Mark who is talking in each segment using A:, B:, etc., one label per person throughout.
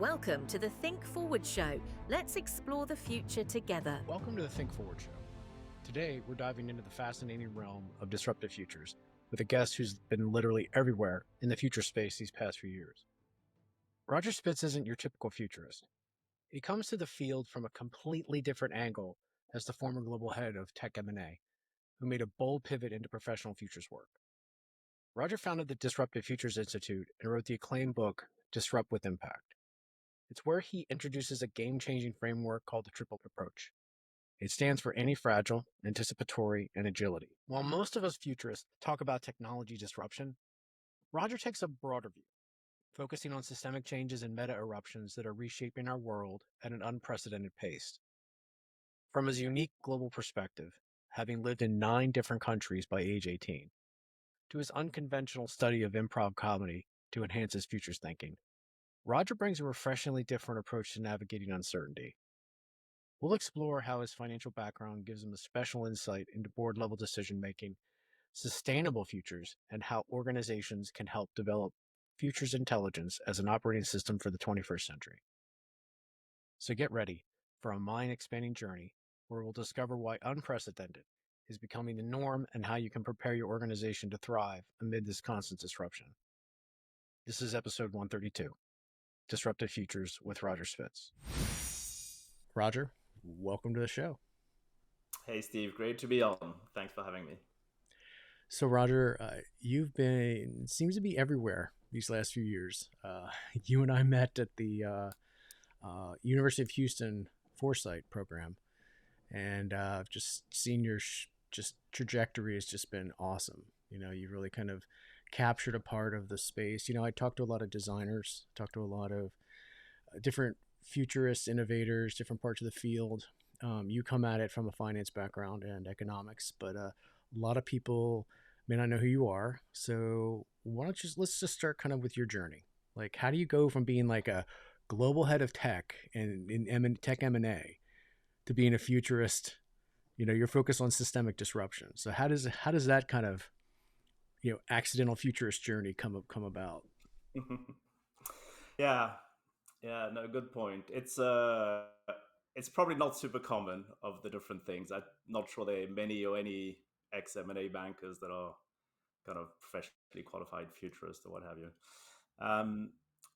A: Welcome to the Think Forward Show. Let's explore the future together.
B: Welcome to the Think Forward Show. Today, we're diving into the fascinating realm of disruptive futures with a guest who's been literally everywhere in the future space these past few years. Roger Spitz isn't your typical futurist. He comes to the field from a completely different angle as the former global head of tech M&A, who made a bold pivot into professional futures work. Roger founded the Disruptive Futures Institute and wrote the acclaimed book, Disrupt with Impact. It's where he introduces a game-changing framework called the triple approach. It stands for anti-fragile, anticipatory, and agility. While most of us futurists talk about technology disruption, Roger takes a broader view, focusing on systemic changes and meta-ruptions that are reshaping our world at an unprecedented pace. From his unique global perspective, having lived in 9 different countries by age 18, to his unconventional study of improv comedy to enhance his futures thinking, Roger brings a refreshingly different approach to navigating uncertainty. We'll explore how his financial background gives him a special insight into board-level decision-making, sustainable futures, and how organizations can help develop futures intelligence as an operating system for the 21st century. So get ready for a mind-expanding journey where we'll discover why unprecedented is becoming the norm and how you can prepare your organization to thrive amid this constant disruption. This is episode 132. Disruptive Futures with Roger Spitz. Roger, welcome to the show.
C: Hey, Steve. Great to be on. Thanks for having me.
B: So, Roger, you've been, seems to be everywhere these last few years. You and I met at the University of Houston Foresight program, and just seeing your just trajectory has just been awesome. You know, you really kind of captured a part of the space. You know, I talked to a lot of designers, talked to a lot of different futurists, innovators, different parts of the field. You come at it from a finance background and economics, but a lot of people may not know who you are. So let's just start kind of with your journey. Like, how do you go from being like a global head of tech and in tech M&A to being a futurist? You know, you're focused on systemic disruption. So how does that kind of, you know, accidental futurist journey come about?
C: Yeah, no, good point. It's probably not super common of the different things. I'm not sure there are many or any ex-M&A bankers that are kind of professionally qualified futurists or what have you.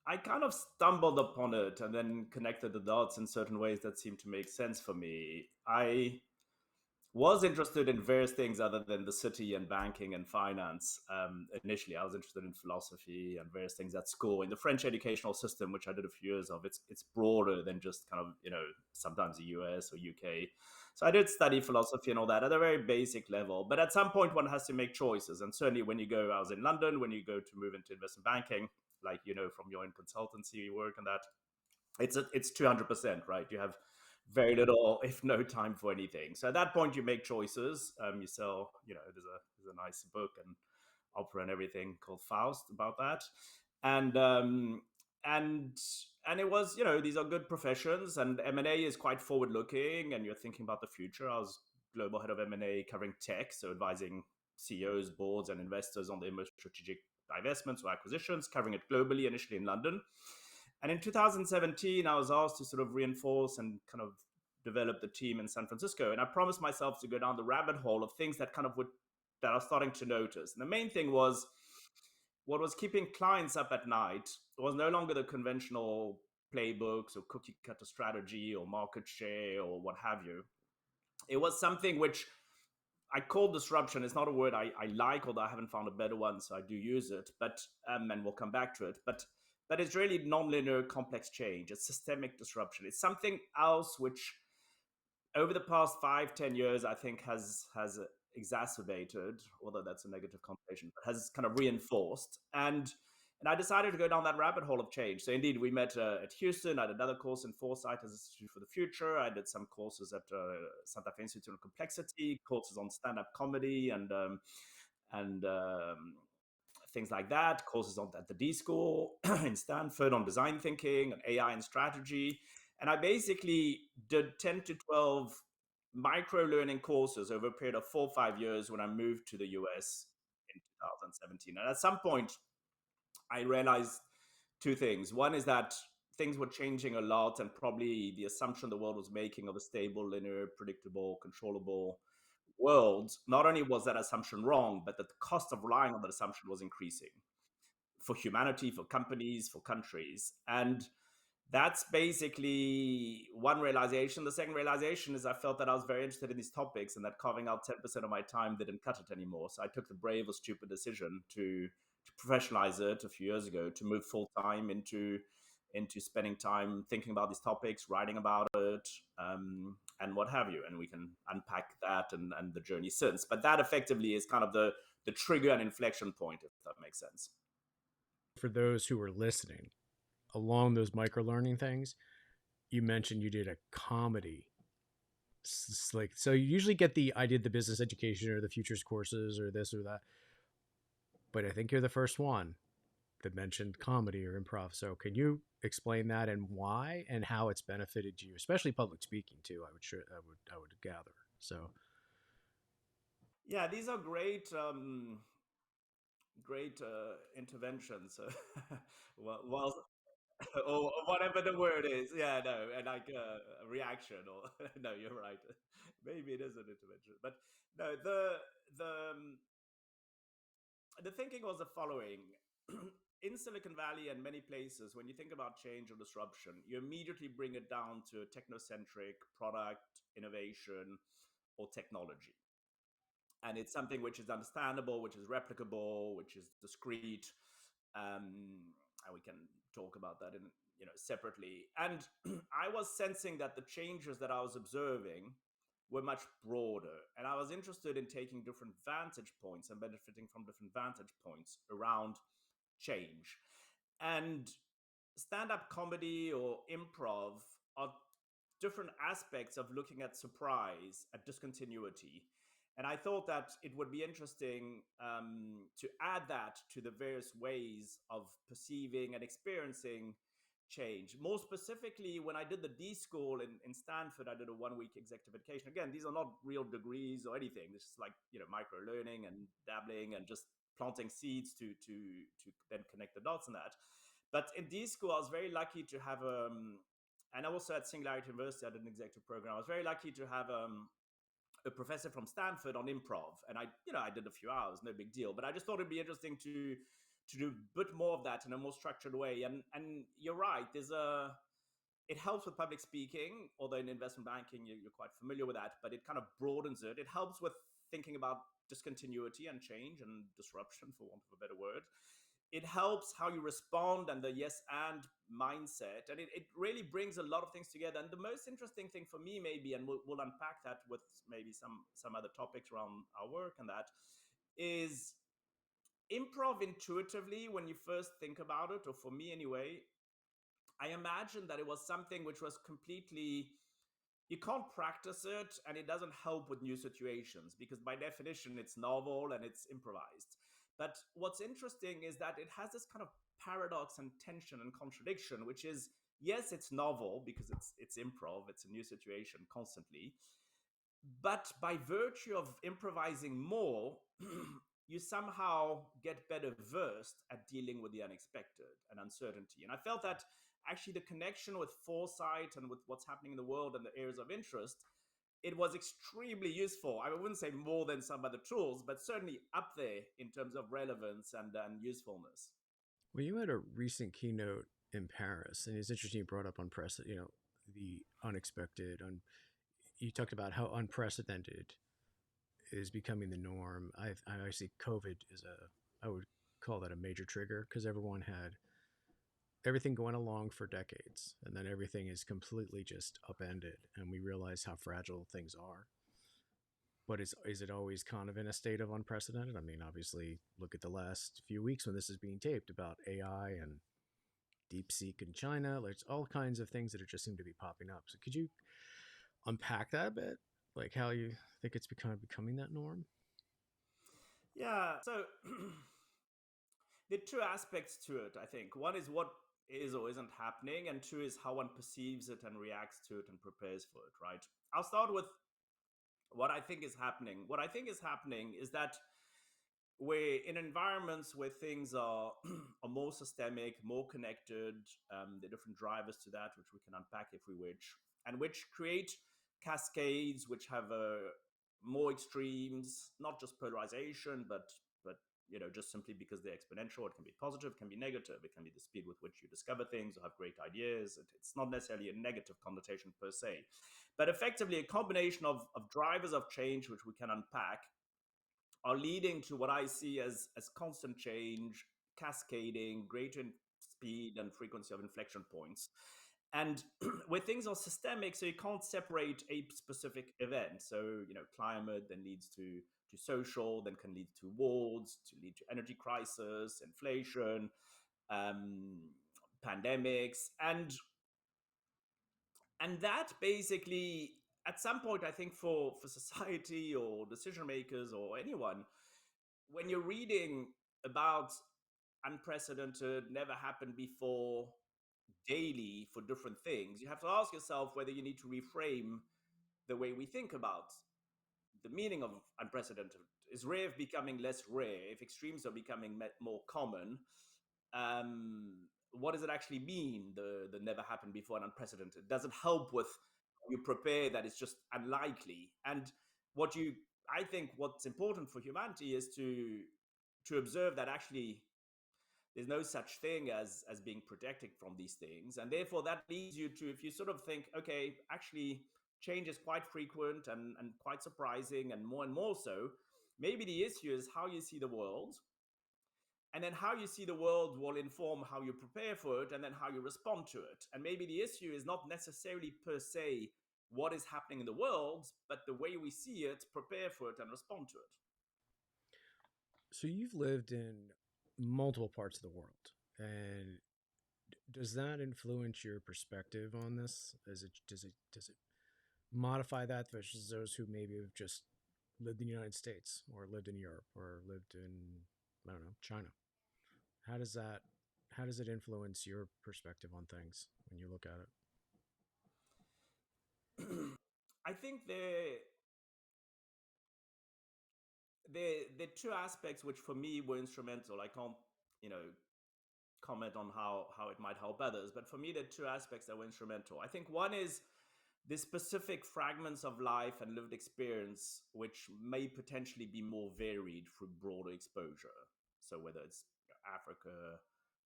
C: I kind of stumbled upon it and then connected the dots in certain ways that seemed to make sense for me. I was interested in various things other than the city and banking and finance. Initially, I was interested in philosophy and various things at school. In the French educational system, which I did a few years of, it's broader than just kind of, you know, sometimes the US or UK. So I did study philosophy and all that at a very basic level. But at some point, one has to make choices. And certainly when you go, I was in London, when you go to move into investment banking, like, you know, from your own consultancy work and that, it's 200%, right? You have very little, if no time for anything. So at that point, you make choices. You sell, you know, there's a nice book and opera and everything called Faust about that. And it was, you know, these are good professions, and M&A is quite forward looking, and you're thinking about the future. I was global head of M&A covering tech, so advising CEOs, boards, and investors on their most strategic divestments or acquisitions, covering it globally, initially in London. And in 2017, I was asked to sort of reinforce and kind of develop the team in San Francisco. And I promised myself to go down the rabbit hole of things that kind of that I was starting to notice. And the main thing was what was keeping clients up at night was no longer the conventional playbooks or cookie cutter strategy or market share or what have you. It was something which I call disruption. It's not a word I like, although I haven't found a better one, so I do use it. But and we'll come back to it. But it's really nonlinear, complex change. It's systemic disruption. It's something else which, over the past 5-10 years, I think has exacerbated, although that's a negative connotation, but has kind of reinforced. And I decided to go down that rabbit hole of change. So indeed, we met at Houston. I did another course in Foresight as Institute for the Future. I did some courses at Santa Fe Institute of Complexity, courses on stand-up comedy and things like that, courses at the D School in Stanford on design thinking and AI and strategy. And I basically did 10 to 12 micro learning courses over a period of 4 or 5 years when I moved to the US in 2017. And at some point, I realized two things. One is that things were changing a lot, and probably the assumption the world was making of a stable, linear, predictable, controllable world, not only was that assumption wrong, but that the cost of relying on that assumption was increasing for humanity, for companies, for countries. And that's basically one realization. The second realization is I felt that I was very interested in these topics and that carving out 10% of my time didn't cut it anymore. So I took the brave or stupid decision to professionalize it a few years ago, to move full time into spending time thinking about these topics, writing about it, and what have you. And we can unpack that and the journey since. But that effectively is kind of the trigger and inflection point, if that makes sense.
B: For those who are listening, along those micro learning things, you mentioned you did a comedy. Like, so you usually get I did the business education or the futures courses or this or that, but I think you're the first one that mentioned comedy or improv. So can you explain that and why and how it's benefited you, especially public speaking too? I would gather. So
C: Yeah, these are great interventions. Well, or whatever the word is. Yeah, no, and like a reaction, or no, you're right. Maybe it is an intervention, but no, the thinking was the following. In Silicon Valley and many places, when you think about change or disruption, you immediately bring it down to technocentric product innovation or technology. And it's something which is understandable, which is replicable, which is discrete, and we can talk about that in separately. And I was sensing that the changes that I was observing were much broader, and I was interested in taking different vantage points and benefiting from different vantage points around change. And stand-up comedy or improv are different aspects of looking at surprise, at discontinuity. And I thought that it would be interesting to add that to the various ways of perceiving and experiencing change. More specifically, when I did the D school in Stanford, I did a 1 week executive education. Again, these are not real degrees or anything. This is like, micro learning and dabbling and just planting seeds to then connect the dots on that. But in D school, I was very lucky to have and also at Singularity University, I did an executive program. I was very lucky to have a professor from Stanford on improv, and I did a few hours, no big deal. But I just thought it'd be interesting to do a bit more of that in a more structured way. And you're right, it helps with public speaking, although in investment banking you're quite familiar with that, but it kind of broadens it. It helps with thinking about discontinuity and change and disruption, for want of a better word. It helps how you respond and the yes and mindset, and it really brings a lot of things together. And the most interesting thing for me, maybe, and we'll unpack that with maybe some other topics around our work, and that is improv. Intuitively, when you first think about it, or for me anyway, I imagine that it was something which was completely, you can't practice it, and it doesn't help with new situations because by definition it's novel and it's improvised. But what's interesting is that it has this kind of paradox and tension and contradiction, which is, yes, it's novel because it's improv, it's a new situation constantly, but by virtue of improvising more, you somehow get better versed at dealing with the unexpected and uncertainty. And I felt that actually the connection with foresight and with what's happening in the world and the areas of interest, it was extremely useful. I wouldn't say more than some other tools, but certainly up there in terms of relevance and usefulness.
B: well, you had a recent keynote in Paris, and it's interesting you brought up the unexpected. You talked about how unprecedented is becoming the norm. I see COVID is I would call that a major trigger because everyone had everything going along for decades, and then everything is completely just upended, and we realize how fragile things are. But is it always kind of in a state of unprecedented? I mean, obviously, look at the last few weeks when this is being taped about AI and DeepSeek in China. There's all kinds of things that are just seem to be popping up. So could you unpack that a bit? Like how you think it's becoming that norm?
C: Yeah. So there are two aspects to it, I think. One is what is or isn't happening, and two is how one perceives it and reacts to it and prepares for it, right? I'll start with what I think is happening. What I think is happening is that we're in environments where things are are more systemic, more connected. There are different drivers to that, which we can unpack if we wish, and which create cascades which have more extremes, not just polarization, but just simply because they're exponential. It can be positive, it can be negative, it can be the speed with which you discover things or have great ideas. It's not necessarily a negative connotation per se, but effectively a combination of drivers of change, which we can unpack, are leading to what I see as constant change, cascading, greater speed and frequency of inflection points. And where things are systemic, so you can't separate a specific event. So, climate then leads to social, then can lead to wars, to lead to energy crisis, inflation, um, pandemics, and that basically at some point, I think for society or decision makers or anyone, when you're reading about unprecedented, never happened before daily for different things, you have to ask yourself whether you need to reframe the way we think about the meaning of unprecedented. Is rare becoming less rare? If extremes are becoming more common, what does it actually mean? The never happened before and unprecedented doesn't help with you prepare that it's just unlikely. And what you I think what's important for humanity is to observe that actually there's no such thing as being protected from these things, and therefore that leads you to, if you sort of think, okay, actually change is quite frequent and quite surprising and more so, maybe the issue is how you see the world, and then how you see the world will inform how you prepare for it and then how you respond to it. And maybe the issue is not necessarily per se what is happening in the world, but the way we see it, prepare for it, and respond to it.
B: So you've lived in multiple parts of the world, and does that influence your perspective on this? Does it modify that versus those who maybe have just lived in the United States or lived in Europe or lived in, I don't know, China? How does that how does it influence your perspective on things when you look at it?
C: I think there are two aspects which for me were instrumental. I can't, you know, comment on how it might help others, but for me there are two aspects that were instrumental. I think one is the specific fragments of life and lived experience which may potentially be more varied through broader exposure. So whether it's Africa,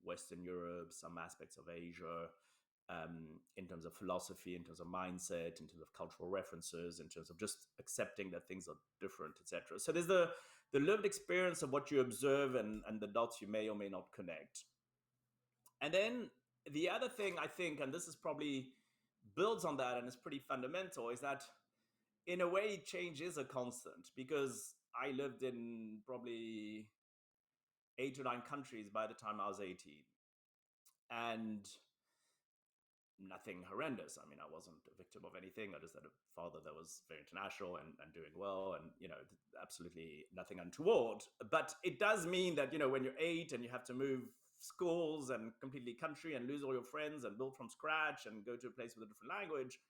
C: Western Europe, some aspects of Asia, in terms of philosophy, in terms of mindset, in terms of cultural references, in terms of just accepting that things are different, etc. So there's the lived experience of what you observe and the dots you may or may not connect. And then the other thing I think, and this is probably builds on that and is pretty fundamental, is that in a way change is a constant, because I lived in probably 8 or 9 countries by the time I was 18. And nothing horrendous. I mean, I wasn't a victim of anything. I just had a father that was very international and doing well, and absolutely nothing untoward. But it does mean that when you're 8 and you have to move schools and completely country and lose all your friends and build from scratch and go to a place with a different language,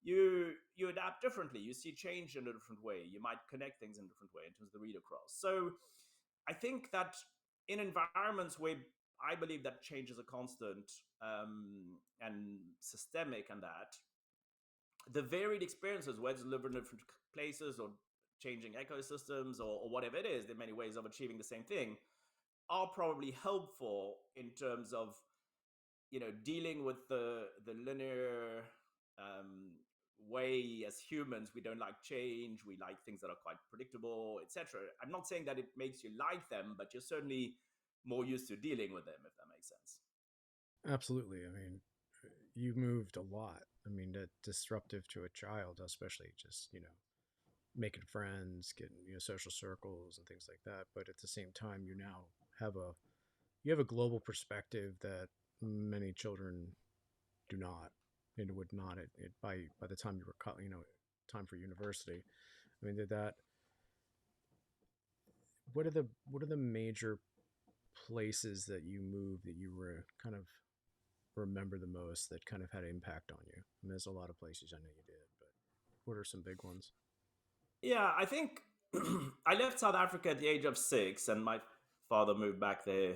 C: you adapt differently. You see change in a different way. You might connect things in a different way in terms of the read across. So I think that in environments where I believe that change is a constant, and systemic, and that the varied experiences, whether it's living in different places or changing ecosystems or whatever it is, there are many ways of achieving the same thing, are probably helpful in terms of dealing with the linear way. As humans, we don't like change. We like things that are quite predictable, etc. I'm not saying that it makes you like them, but you're certainly more used to dealing with them, if that makes sense.
B: Absolutely. I mean, you moved a lot. I mean, that disruptive to a child, especially just, making friends, getting, social circles and things like that. But at the same time, have a you have a global perspective that many children do not and would not by the time you were time for university. I mean, did that what are the major places that you moved that you were kind of remember the most that kind of had an impact on you? I mean, there's a lot of places I know you did, but what are some big ones?
C: Yeah, I think I left South Africa at the age of 6, and my father moved back there.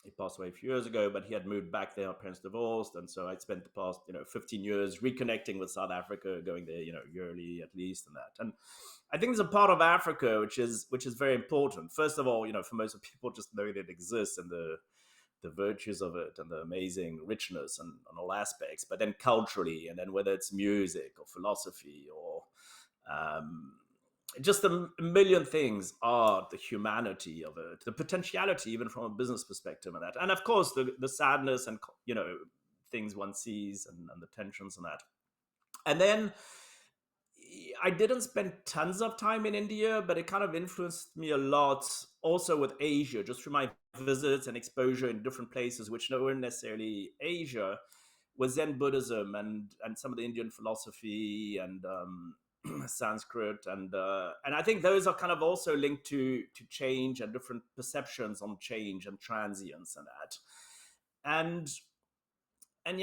C: He passed away a few years ago, but he had moved back there. Our parents divorced, and so I spent the past 15 years reconnecting with South Africa, going there yearly at least, and that. And I think there's a part of Africa which is very important. First of all, for most of people, just knowing that it exists and the virtues of it and the amazing richness and all aspects, but then culturally, and then whether it's music or philosophy or um, just a million things, art, the humanity of it, the potentiality, even from a business perspective, and that, and of course the sadness and things one sees and the tensions and that. And then I didn't spend tons of time in India, but it kind of influenced me a lot also with Asia, just through my visits and exposure in different places, which weren't necessarily Asia, was Zen Buddhism and some of the Indian philosophy and Sanskrit, and I think those are kind of also linked to change and different perceptions on change and transience and that. And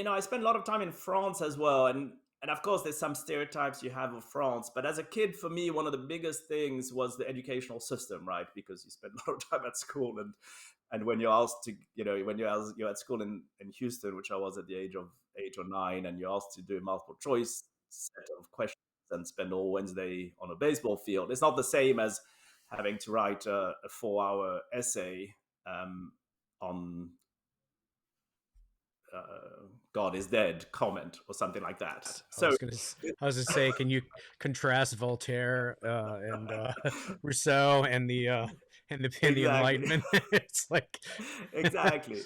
C: I spent a lot of time in France as well, and of course there's some stereotypes you have of France, but as a kid, for me, one of the biggest things was the educational system, right? Because you spend a lot of time at school, and when you're asked to, when you're at school in Houston, which I was at the age of 8 or 9, and you're asked to do a multiple choice set of questions and spend all Wednesday on a baseball field, it's not the same as having to write a 4-hour essay on God is dead comment or something like that.
B: I
C: So
B: was gonna say, can you contrast Voltaire and Rousseau and the
C: exactly,
B: Enlightenment? It's like,
C: exactly.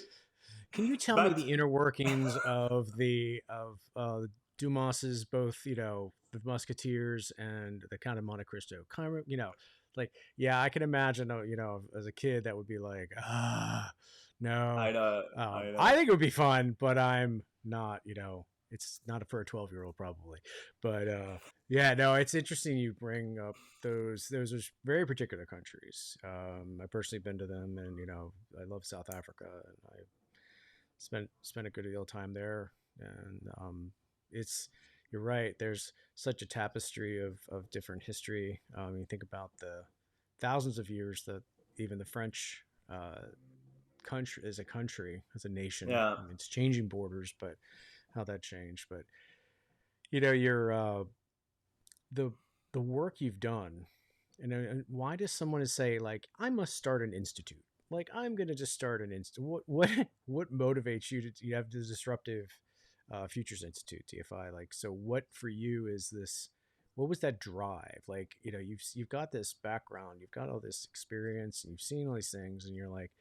B: can you tell me
C: But
B: the inner workings of Dumas's, both the Musketeers and the Count of Monte Cristo? Kind of, like, yeah, I can imagine, as a kid that would be like, no.
C: I
B: I
C: know.
B: think it would be fun, but I'm not, it's not for a 12-year-old probably. But yeah, no, it's interesting you bring up those are very particular countries. I've personally been to them, and I love South Africa, and I spent a good deal of time there. And it's you're right. There's such a tapestry of different history. You think about the thousands of years that even the French country as a nation.
C: Yeah.
B: I mean, it's changing borders, but how that changed. But your the the work you've done, and why does someone say, like, I must start an institute? Like, I'm gonna just start an institute. What motivates you to you have the Disruptive Futures Institute, TFI? Like, so what for you is this? What was that drive? Like, you've got this background, you've got all this experience, and you've seen all these things, and you're like,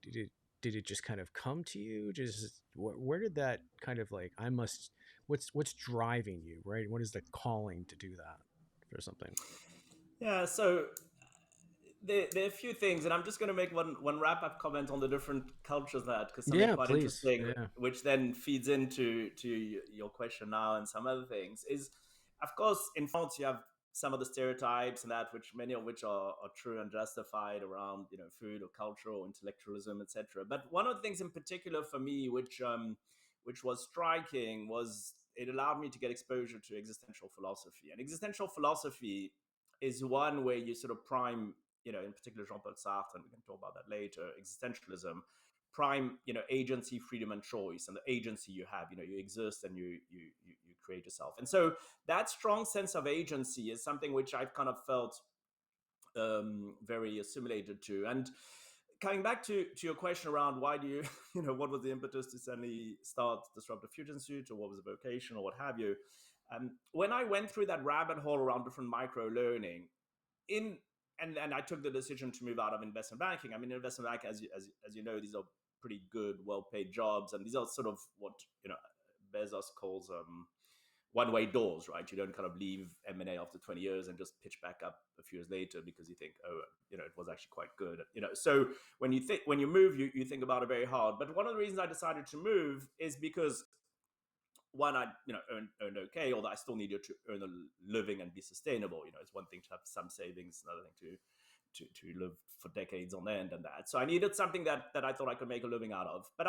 B: did it did it just kind of come to you? Just where did that kind of, like, I must? What's driving you, right? What is the calling to do that for something?
C: Yeah. So there are a few things, and I'm just going to make one wrap up comment on the different cultures, that because something
B: Yeah,
C: quite
B: please.
C: interesting,
B: Yeah.
C: which then feeds into your question now and some other things, is of course in France you have some of the stereotypes and that, which many of which are true and justified around food or culture or intellectualism, etc. But one of the things in particular for me, which was striking, was it allowed me to get exposure to existential philosophy. And existential philosophy is one where you sort of prime, in particular Jean-Paul Sartre, and we can talk about that later, existentialism, prime, agency, freedom, and choice, and the agency you have, you exist and you create yourself. And so that strong sense of agency is something which I've kind of felt very assimilated to. And coming back to your question around why do you, what was the impetus to suddenly start Disruptive Future Institute, or what was the vocation, or what have you? When I went through that rabbit hole around different micro learning, in and I took the decision to move out of investment banking. I mean, investment bank, as you know, these are pretty good, well-paid jobs, and these are sort of what Bezos calls one-way doors, right? You don't kind of leave M&A after 20 years and just pitch back up a few years later because you think, oh, it was actually quite good. So when you move, you think about it very hard. But one of the reasons I decided to move is because one, I earned okay, although I still needed to earn a living and be sustainable. It's one thing to have some savings, another thing to live for decades on end and that. So I needed something that I thought I could make a living out of. But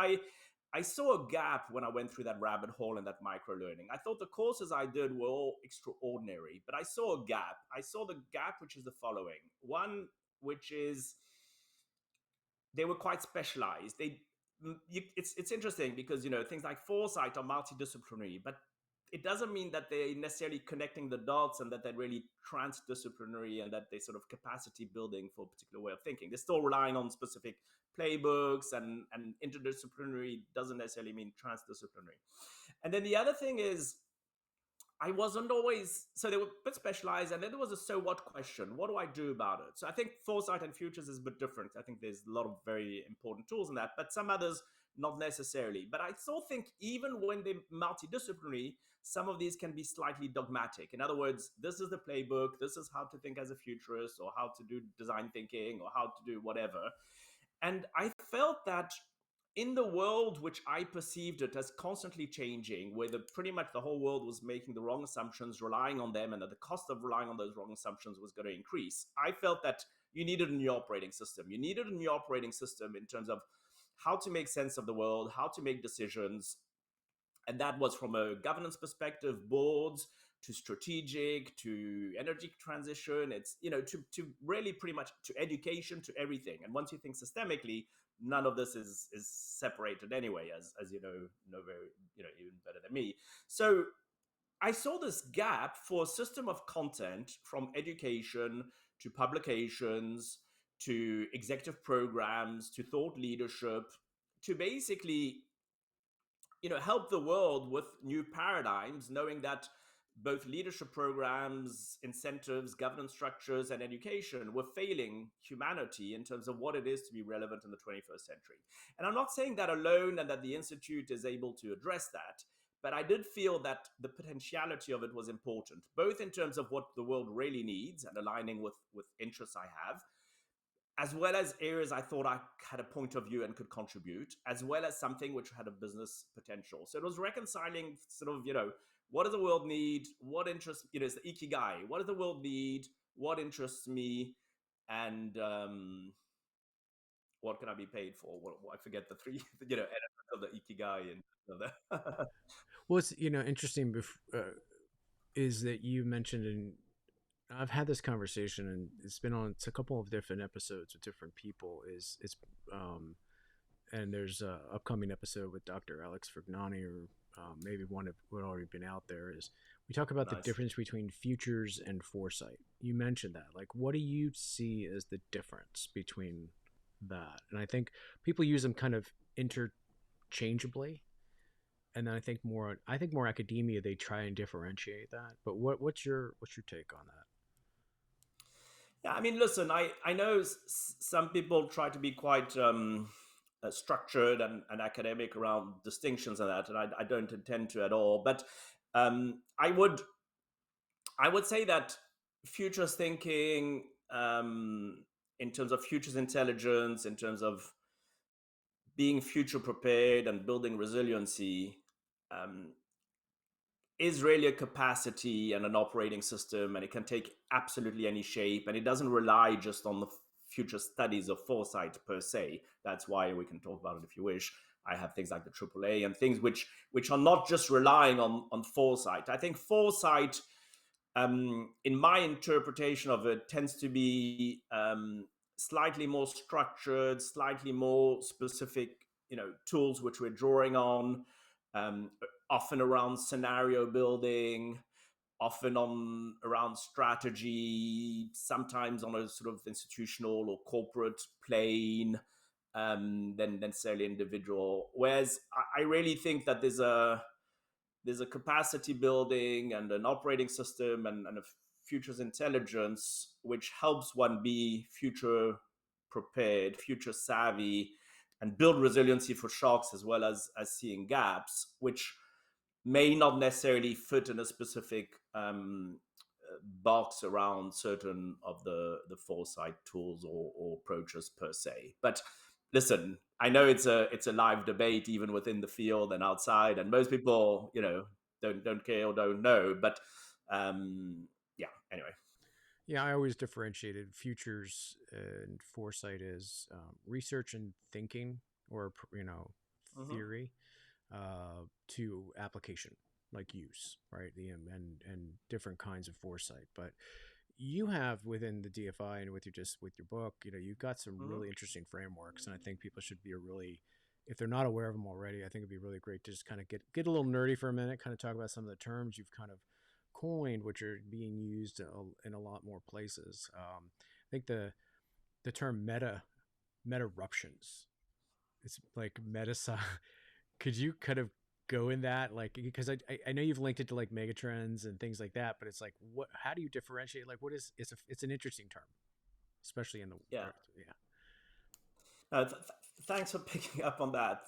C: I saw a gap when I went through that rabbit hole and that micro learning. I thought the courses I did were all extraordinary, but I saw a gap. I saw the gap, which is the following one, which is they were quite specialized. It's interesting because things like Foresight are multidisciplinary, but it doesn't mean that they're necessarily connecting the dots and that they're really transdisciplinary and that they're sort of capacity building for a particular way of thinking. They're still relying on specific playbooks, and interdisciplinary doesn't necessarily mean transdisciplinary. And then the other thing is I wasn't always, so they were a bit specialized, and then there was a so what question. What do I do about it? So I think Foresight and Futures is a bit different. I think there's a lot of very important tools in that, but some others not necessarily. But I still think even when they're multidisciplinary, some of these can be slightly dogmatic. In other words, this is the playbook, this is how to think as a futurist, or how to do design thinking, or how to do whatever. And I felt that in the world which I perceived it as constantly changing, where pretty much the whole world was making the wrong assumptions, relying on them, and that the cost of relying on those wrong assumptions was going to increase, I felt that you needed a new operating system. You needed a new operating system in terms of how to make sense of the world, how to make decisions. And that was from a governance perspective, boards, to strategic, to energy transition. It's, to really pretty much to education, to everything. And once you think systemically, none of this is separated anyway, as very, even better than me. So I saw this gap for a system of content from education to publications to executive programs to thought leadership to basically help the world with new paradigms, knowing that both leadership programs, incentives, governance structures, and education were failing humanity in terms of what it is to be relevant in the 21st century. And I'm not saying that alone and that the Institute is able to address that, but I did feel that the potentiality of it was important, both in terms of what the world really needs and aligning with interests I have, as well as areas I thought I had a point of view and could contribute, as well as something which had a business potential. So it was reconciling sort of, what does the world need? What interests, it's the ikigai. What does the world need? What interests me? And what can I be paid for? I forget the three, elements of the ikigai and the
B: What's interesting is that you mentioned, and I've had this conversation, and it's a couple of different episodes with different people. And there's a upcoming episode with Dr. Alex Fergnani, or maybe one that would already been out there. Is we talk about the difference between futures and foresight. You mentioned that. Like, what do you see as the difference between that? And I think people use them kind of interchangeably. And then I think more academia, they try and differentiate that. But what's your take on that?
C: Yeah, I mean, listen, I know some people try to be quite structured and academic around distinctions and that, and I don't intend to at all. But I would say that futures thinking, in terms of futures intelligence, in terms of being future prepared and building resiliency, is really a capacity and an operating system, and it can take absolutely any shape, and it doesn't rely just on the future studies of foresight per se. That's why we can talk about it if you wish. I have things like the AAA and things which are not just relying on foresight. I think foresight, in my interpretation of it, tends to be slightly more structured, slightly more specific, tools which we're drawing on, often around scenario building, often around strategy, sometimes on a sort of institutional or corporate plane, than necessarily individual. Whereas I really think that there's a capacity building and an operating system and a futures intelligence which helps one be future prepared, future savvy, and build resiliency for shocks, as well as seeing gaps, which may not necessarily fit in a specific box around certain of the foresight tools or approaches per se. But listen, I know it's a live debate even within the field and outside, and most people don't care or don't know. But yeah, anyway.
B: Yeah, I always differentiated futures and foresight as research and thinking, or
C: Mm-hmm.
B: theory, to application, like use, right? And different kinds of foresight. But you have within the DFI and with your book, you've got some really interesting frameworks, and I think people should be if they're not aware of them already, I think it'd be really great to just kind of get a little nerdy for a minute, kind of talk about some of the terms you've kind of coined, which are being used in a lot more places. I think the term meta-ruptions, it's like meta. Could you kind of go in that, like, because I know you've linked it to like megatrends and things like that, but it's like, how do you differentiate, like, it's an interesting term, especially in the
C: Yeah.
B: yeah.
C: Thanks for picking up on that.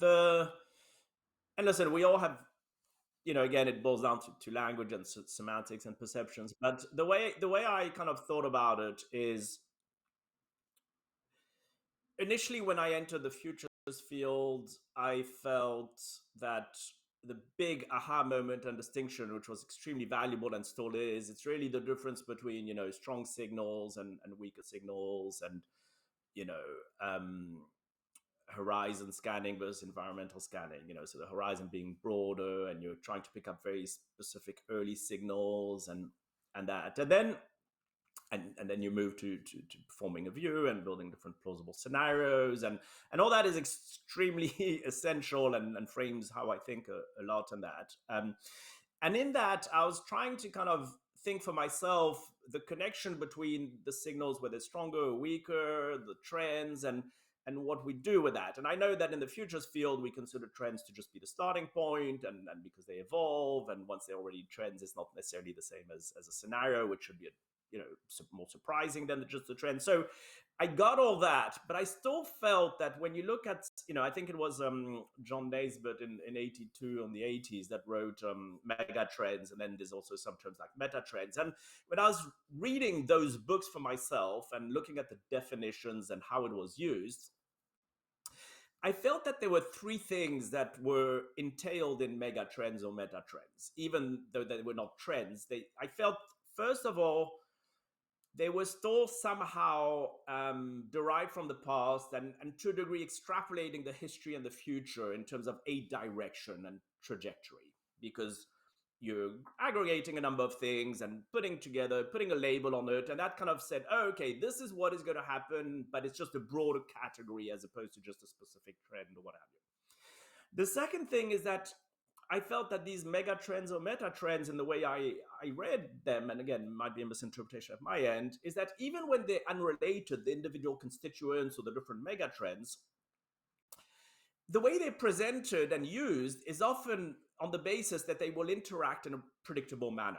C: And listen, we all have, again, it boils down to language and semantics and perceptions. But the way I kind of thought about it is, initially when I entered the futures field, I felt that the big aha moment and distinction, which was extremely valuable and still is, it's really the difference between strong signals and weaker signals, and horizon scanning versus environmental scanning. So the horizon being broader, and you're trying to pick up very specific early signals and that, and then you move to performing a view and building different plausible scenarios, and all that is extremely essential and frames how I think a lot on that. And in that, I was trying to kind of think for myself the connection between the signals, whether stronger or weaker, the trends, and what we do with that. And I know that in the futures field, we consider trends to just be the starting point, and because they evolve, and once they're already trends, it's not necessarily the same as a scenario, which should be more surprising than just the trend. So I got all that, but I still felt that when you look at, I think it was John Naisbitt in 82 on the 80s that wrote mega trends, and then there's also some terms like meta trends. And when I was reading those books for myself and looking at the definitions and how it was used, I felt that there were three things that were entailed in mega trends or meta trends, even though they were not trends. I felt, first of all, they were still somehow derived from the past, and to a degree extrapolating the history and the future in terms of a direction and trajectory, because you're aggregating a number of things and putting a label on it, and that kind of said, oh, okay, this is what is going to happen, but it's just a broader category as opposed to just a specific trend or what have you. The second thing is that I felt that these mega trends or meta trends, in the way I read them, and again, might be a misinterpretation at my end, is that even when they're unrelated, the individual constituents or the different mega trends, the way they're presented and used is often on the basis that they will interact in a predictable manner.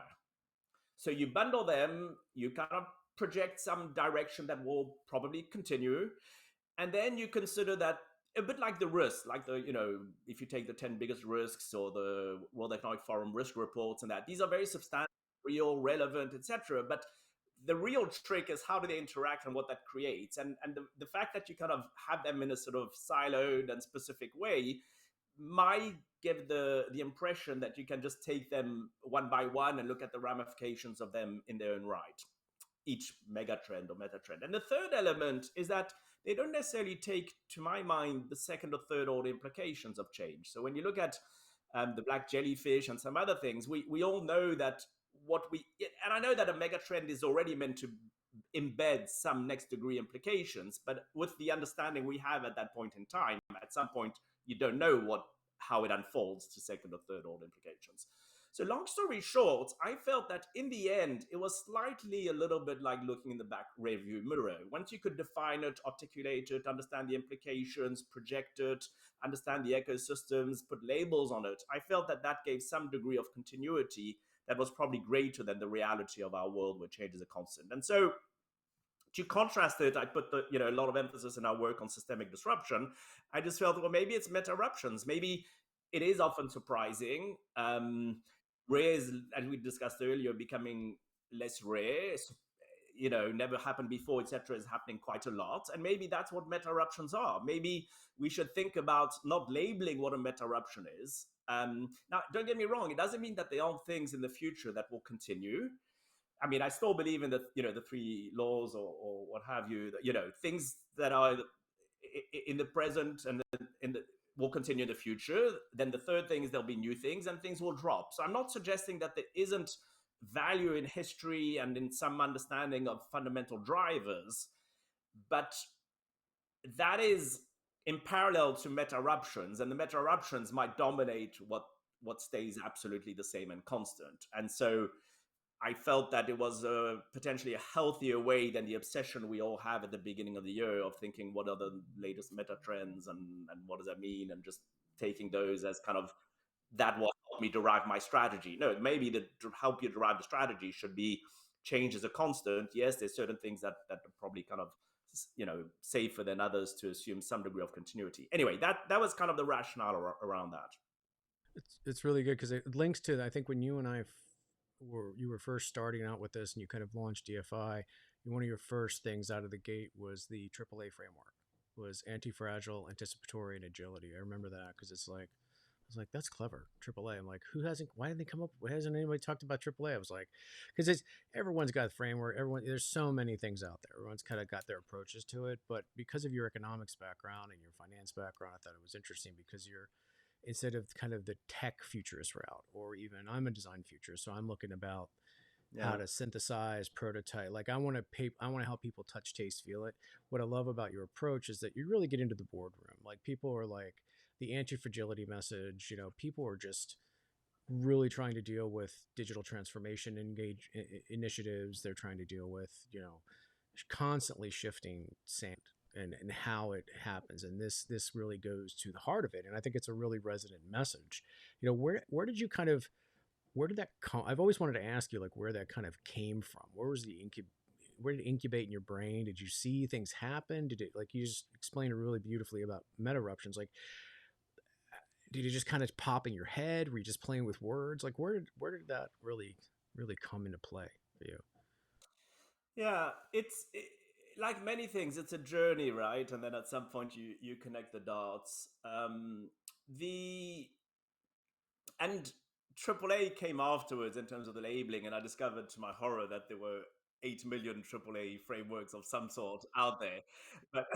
C: So you bundle them, you kind of project some direction that will probably continue, and then you consider that a bit like the risks, like if you take the 10 biggest risks or the World Economic Forum risk reports, and that these are very substantial, real, relevant, etc. But the real trick is how do they interact and what that creates. And the fact that you kind of have them in a sort of siloed and specific way might give the impression that you can just take them one by one and look at the ramifications of them in their own right, each mega trend or meta trend. And the third element is that they don't necessarily take, to my mind, the second or third order implications of change. So when you look at the black jellyfish and some other things, we all know that and I know that a mega trend is already meant to embed some next degree implications, but with the understanding we have at that point in time, at some point, you don't know how it unfolds to second or third order implications. So long story short, I felt that in the end, it was slightly a little bit like looking in the back rearview mirror. Once you could define it, articulate it, understand the implications, project it, understand the ecosystems, put labels on it, I felt that gave some degree of continuity that was probably greater than the reality of our world where change is a constant. And so to contrast it, I put a lot of emphasis in our work on systemic disruption. I just felt, well, maybe it's meta-ruptions. Maybe it is often surprising. Rare is, as we discussed earlier, becoming less rare. Never happened before, etc., is happening quite a lot. And maybe that's what meta-ruptions are. Maybe we should think about not labeling what a meta-ruption is. Now, don't get me wrong. It doesn't mean that there aren't things in the future that will continue. I mean, I still believe in the three laws or what have you. Things that are in the present and in the will continue in the future. Then the third thing is there'll be new things and things will drop. So I'm not suggesting that there isn't value in history and in some understanding of fundamental drivers, but that is in parallel to meta-ruptions, and the meta-ruptions might dominate what stays absolutely the same and constant. And so I felt that it was potentially a healthier way than the obsession we all have at the beginning of the year of thinking what are the latest meta trends and what does that mean, and just taking those as kind of that will help me derive my strategy. No, maybe to help you derive the strategy should be change as a constant. Yes, there's certain things that are probably kind of safer than others to assume some degree of continuity. Anyway, that was kind of the rationale around that.
B: It's really good because it links to, I think when you and I you were first starting out with this and you kind of launched DFI, one of your first things out of the gate was the AAA framework, was anti-fragile, anticipatory, and agility. I remember that because it's like, I was like, that's clever, AAA. I'm like, why didn't they come up? Why hasn't anybody talked about AAA? I was like, because everyone's got a framework. There's so many things out there. Everyone's kind of got their approaches to it. But because of your economics background and your finance background, I thought it was interesting because instead of kind of the tech futurist route, or even I'm a design futurist, so I'm looking about how to synthesize, prototype. Like I want to help people touch, taste, feel it. What I love about your approach is that you really get into the boardroom. Like people are like the anti-fragility message, people are just really trying to deal with digital transformation initiatives. They're trying to deal with, constantly shifting sand and how it happens. And this really goes to the heart of it. And I think it's a really resonant message. Where did you kind of, where did that come? I've always wanted to ask you, like, where that kind of came from. Where did it incubate in your brain? Did you see things happen? Did it, like, you just explained it really beautifully about meta-ruptions. Like, did it just kind of pop in your head? Were you just playing with words? Like, where did that really come into play for you?
C: Yeah, like many things, it's a journey, right? And then at some point you connect the dots. The and AAA came afterwards in terms of the labeling, and I discovered to my horror that there were 8 million AAA frameworks of some sort out there. But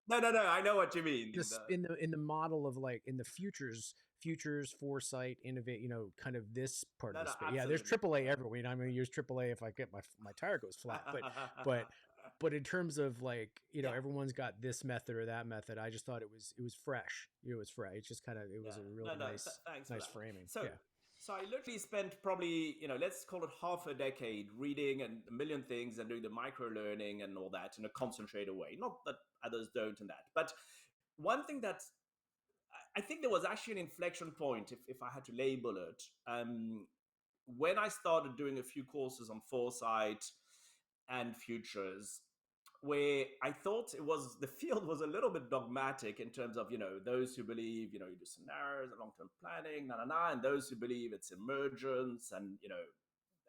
C: no, I know what you mean.
B: This in the model of, like, in the futures, foresight, innovate, kind of this part of the space. Yeah, there's AAA everywhere. I'm going to use AAA if I get my tire goes flat. But in terms of, like, everyone's got this method or that method. I just thought it was fresh. It was fresh. It's just kind of, it was a really nice framing.
C: So I literally spent probably, let's call it half a decade reading and a million things and doing the micro learning and all that in a concentrated way. Not that others don't and that. But one thing that I think there was actually an inflection point, if I had to label it, when I started doing a few courses on Foresight and Futures, where I thought the field was a little bit dogmatic in terms of, those who believe, you do scenarios and long-term planning, and those who believe it's emergence and,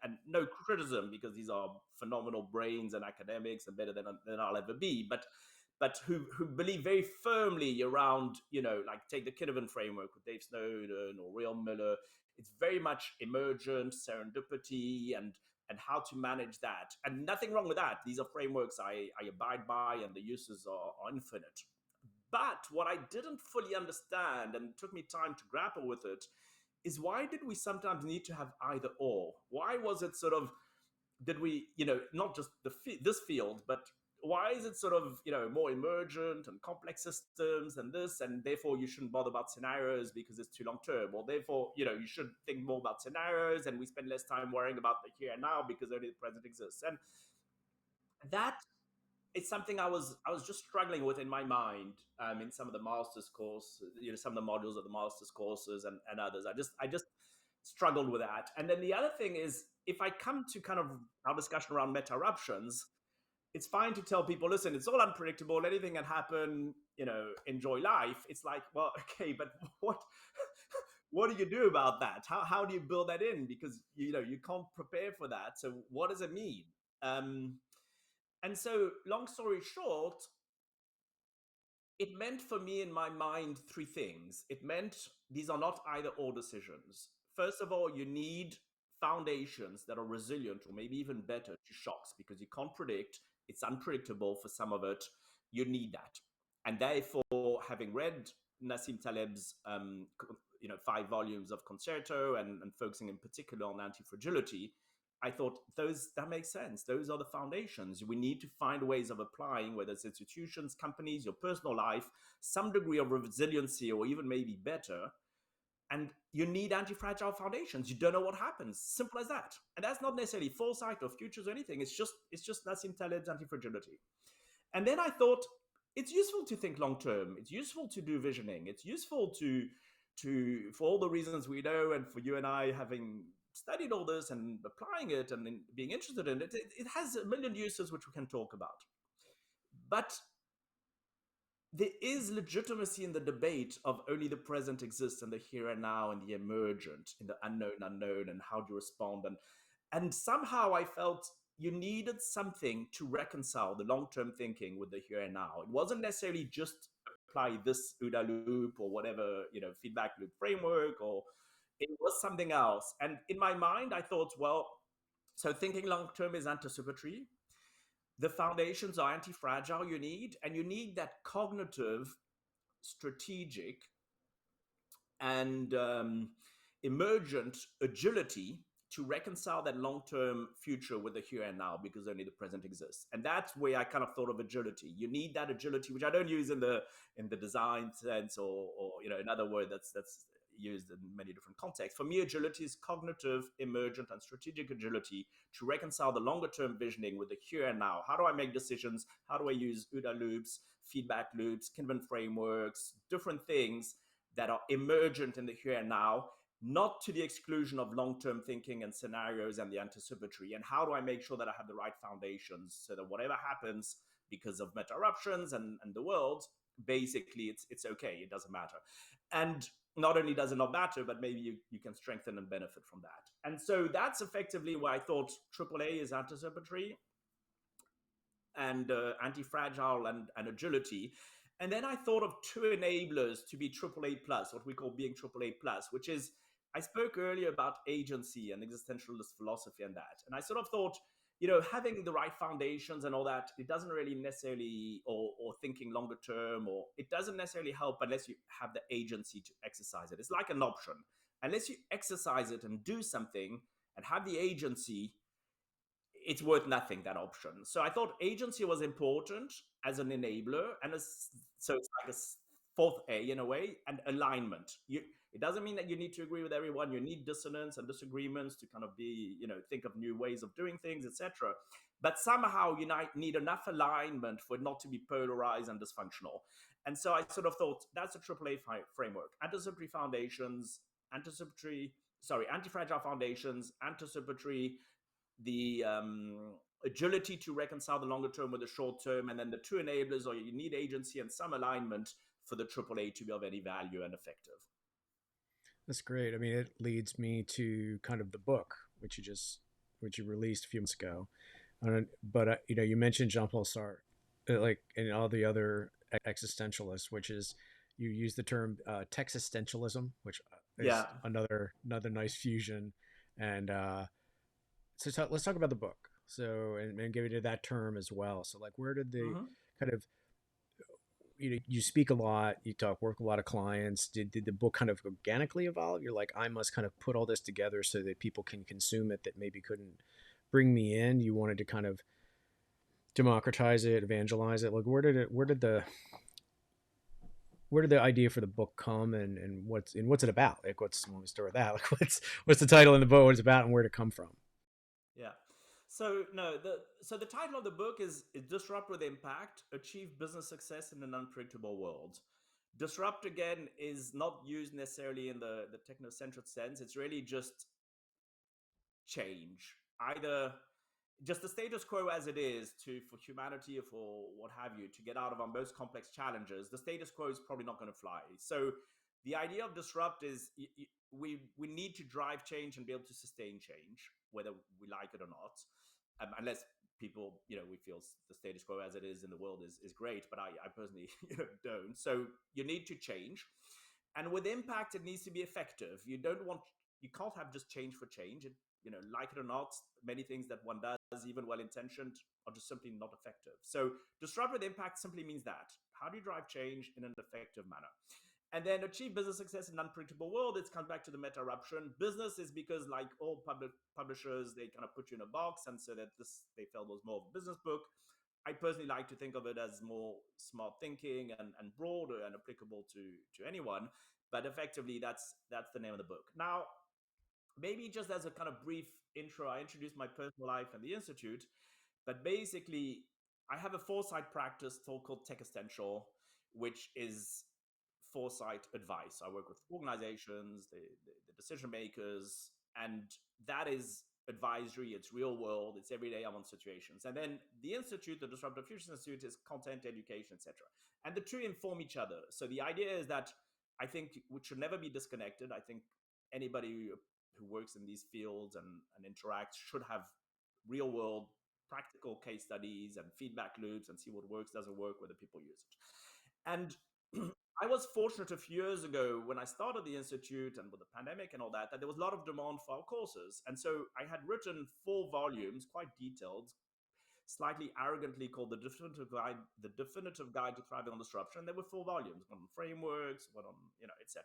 C: and no criticism because these are phenomenal brains and academics and better than I'll ever be, but who believe very firmly around, like take the Kinnavan framework with Dave Snowden or Real Miller. It's very much emergent, serendipity, and how to manage that. And nothing wrong with that. These are frameworks I abide by, and the uses are infinite. But what I didn't fully understand, and it took me time to grapple with it, is why did we sometimes need to have either or? Why was it sort of, did we, not just this field, but why is it sort of, more emergent and complex systems and this, and therefore you shouldn't bother about scenarios because it's too long term, or therefore, you should think more about scenarios and we spend less time worrying about the here and now because only the present exists. And that is something I was just struggling with in my mind, in some of the master's course, some of the modules of the master's courses and others. I just struggled with that. And then the other thing is, if I come to kind of our discussion around meta-ruptions, it's fine to tell people, listen, it's all unpredictable. Anything can happen, enjoy life. It's like, well, okay, but what do you do about that? How do you build that in? Because, you can't prepare for that. So what does it mean? And so long story short, it meant for me in my mind 3 things. It meant these are not either or decisions. First of all, you need foundations that are resilient or maybe even better to shocks because you can't predict. It's unpredictable for some of it. You need that. And therefore, having read Nassim Taleb's 5 volumes of Concerto and focusing in particular on anti-fragility, I thought that makes sense. Those are the foundations. We need to find ways of applying, whether it's institutions, companies, your personal life, some degree of resiliency, or even maybe better. And you need anti-fragile foundations. You don't know what happens. Simple as that. And that's not necessarily Foresight or Futures or anything. It's just Nassim Taleb's anti-fragility. And then I thought it's useful to think long term. It's useful to do visioning. It's useful to for all the reasons we know, and for you and I having studied all this and applying it and being interested in it, it has a million uses which we can talk about. But there is legitimacy in the debate of only the present exists and the here and now and the emergent, in the unknown, and how do you respond. And somehow I felt you needed something to reconcile the long-term thinking with the here and now. It wasn't necessarily just apply this OODA loop or whatever, feedback loop framework, or it was something else. And in my mind, I thought, well, so thinking long-term is anticipatory. The foundations are anti-fragile, you need that cognitive, strategic, and emergent agility to reconcile that long-term future with the here and now, because only the present exists. And that's where I kind of thought of agility. You need that agility, which I don't use in the design sense, or another word that's used in many different contexts. For me, agility is cognitive, emergent, and strategic agility to reconcile the longer-term visioning with the here and now. How do I make decisions? How do I use OODA loops, feedback loops, Kinman frameworks, different things that are emergent in the here and now, not to the exclusion of long-term thinking and scenarios and the anticipatory? And how do I make sure that I have the right foundations so that whatever happens because of meta-ruptions and the world, basically it's okay, it doesn't matter. And not only does it not matter, but maybe you can strengthen and benefit from that. And so that's effectively why I thought AAA is anticipatory and anti-fragile and agility. And then I thought of 2 enablers to be AAA plus, what we call being AAA plus, which is, I spoke earlier about agency and existentialist philosophy and that. And I sort of thought, having the right foundations and all that, it doesn't really necessarily, or thinking longer term, or it doesn't necessarily help unless you have the agency to exercise it. It's like an option. Unless you exercise it and do something and have the agency, it's worth nothing, that option. So I thought agency was important as an enabler, so it's like a 4th A in a way, and alignment. It doesn't mean that you need to agree with everyone. You need dissonance and disagreements to kind of be, think of new ways of doing things, etc. But somehow you need enough alignment for it not to be polarized and dysfunctional. And so I sort of thought that's a AAA framework. Anti-fragile foundations, anticipatory, the agility to reconcile the longer term with the short term, and then the 2 enablers, or you need agency and some alignment for the AAA to be of any value and effective.
B: That's great. I mean, it leads me to kind of the book, which you released a few months ago. But you mentioned Jean-Paul Sartre, and all the other existentialists, which is, you use the term texistentialism, which is another nice fusion. And so let's talk about the book. So and give it that term as well. So where did the kind of, you speak a lot, work a lot of clients. Did the book kind of organically evolve? You're like, I must kind of put all this together so that people can consume it that maybe couldn't bring me in. You wanted to kind of democratize it, evangelize it. Where did the idea for the book come, and what's it about? When we start with that, what's the title in the book, what it's about, and where did it come from?
C: Yeah. So the title of the book is Disrupt with Impact, Achieve Business Success in an Unpredictable World. Disrupt, again, is not used necessarily in the technocentric sense. It's really just change, either just the status quo as it is for humanity, or for what have you, to get out of our most complex challenges. The status quo is probably not going to fly. So the idea of disrupt is we need to drive change and be able to sustain change, whether we like it or not. Unless people, we feel the status quo as it is in the world is great, but I personally don't. So you need to change. And with impact, it needs to be effective. You can't have just change for change. Like it or not, many things that one does, even well-intentioned, are just simply not effective. So disrupt with impact simply means that. how do you drive change in an effective manner? And then achieve business success in an unpredictable world. It comes back to the meta-ruption. Business is because, like all publishers, they kind of put you in a box, and so that they felt was more of a business book. I personally like to think of it as more smart thinking and broader and applicable to anyone. But effectively, that's the name of the book. Now, maybe just as a kind of brief intro, I introduced my personal life and the institute. But basically, I have a foresight practice called Tech Essential, which is foresight advice. I work with organizations, the decision makers, and that is advisory. It's real world. It's everyday. I'm on situations. And then the institute, the Disruptive Futures Institute, is content, education, etc. And the two inform each other. So the idea is that I think we should never be disconnected. I think anybody who works in these fields and interacts should have real world practical case studies and feedback loops and see what works, doesn't work, whether people use it. And I was fortunate a few years ago when I started the Institute and with the pandemic and all that there was a lot of demand for our courses. And so I had written 4 volumes, quite detailed, slightly arrogantly called the Definitive Guide to Thriving on Disruption. There were 4 volumes, one on frameworks, one on, etc.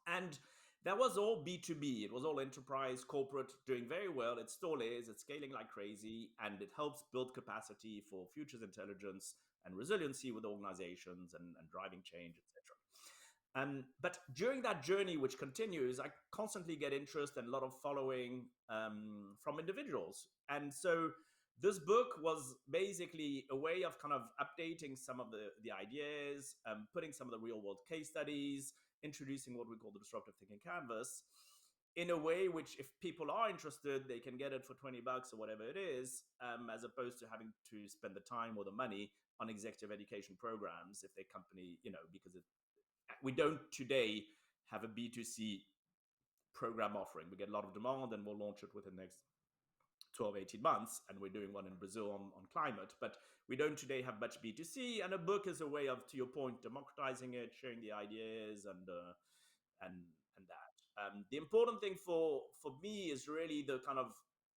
C: And that was all B2B. It was all enterprise, corporate, doing very well. It still is. It's scaling like crazy, and it helps build capacity for futures intelligence and resiliency with organizations and driving change, etc. But during that journey, which continues, I constantly get interest and a lot of following from individuals. And so this book was basically a way of kind of updating some of the ideas, putting some of the real world case studies, introducing what we call the disruptive thinking canvas in a way which, if people are interested, they can get it for $20 or whatever it is, as opposed to having to spend the time or the money on executive education programs if their company, because we don't today have a B2C program offering. We get a lot of demand and we'll launch it within the next 12, 18 months. And we're doing one in Brazil on climate, but we don't today have much B2C. And a book is a way of, to your point, democratizing it, sharing the ideas and that. The important thing for me is really the kind of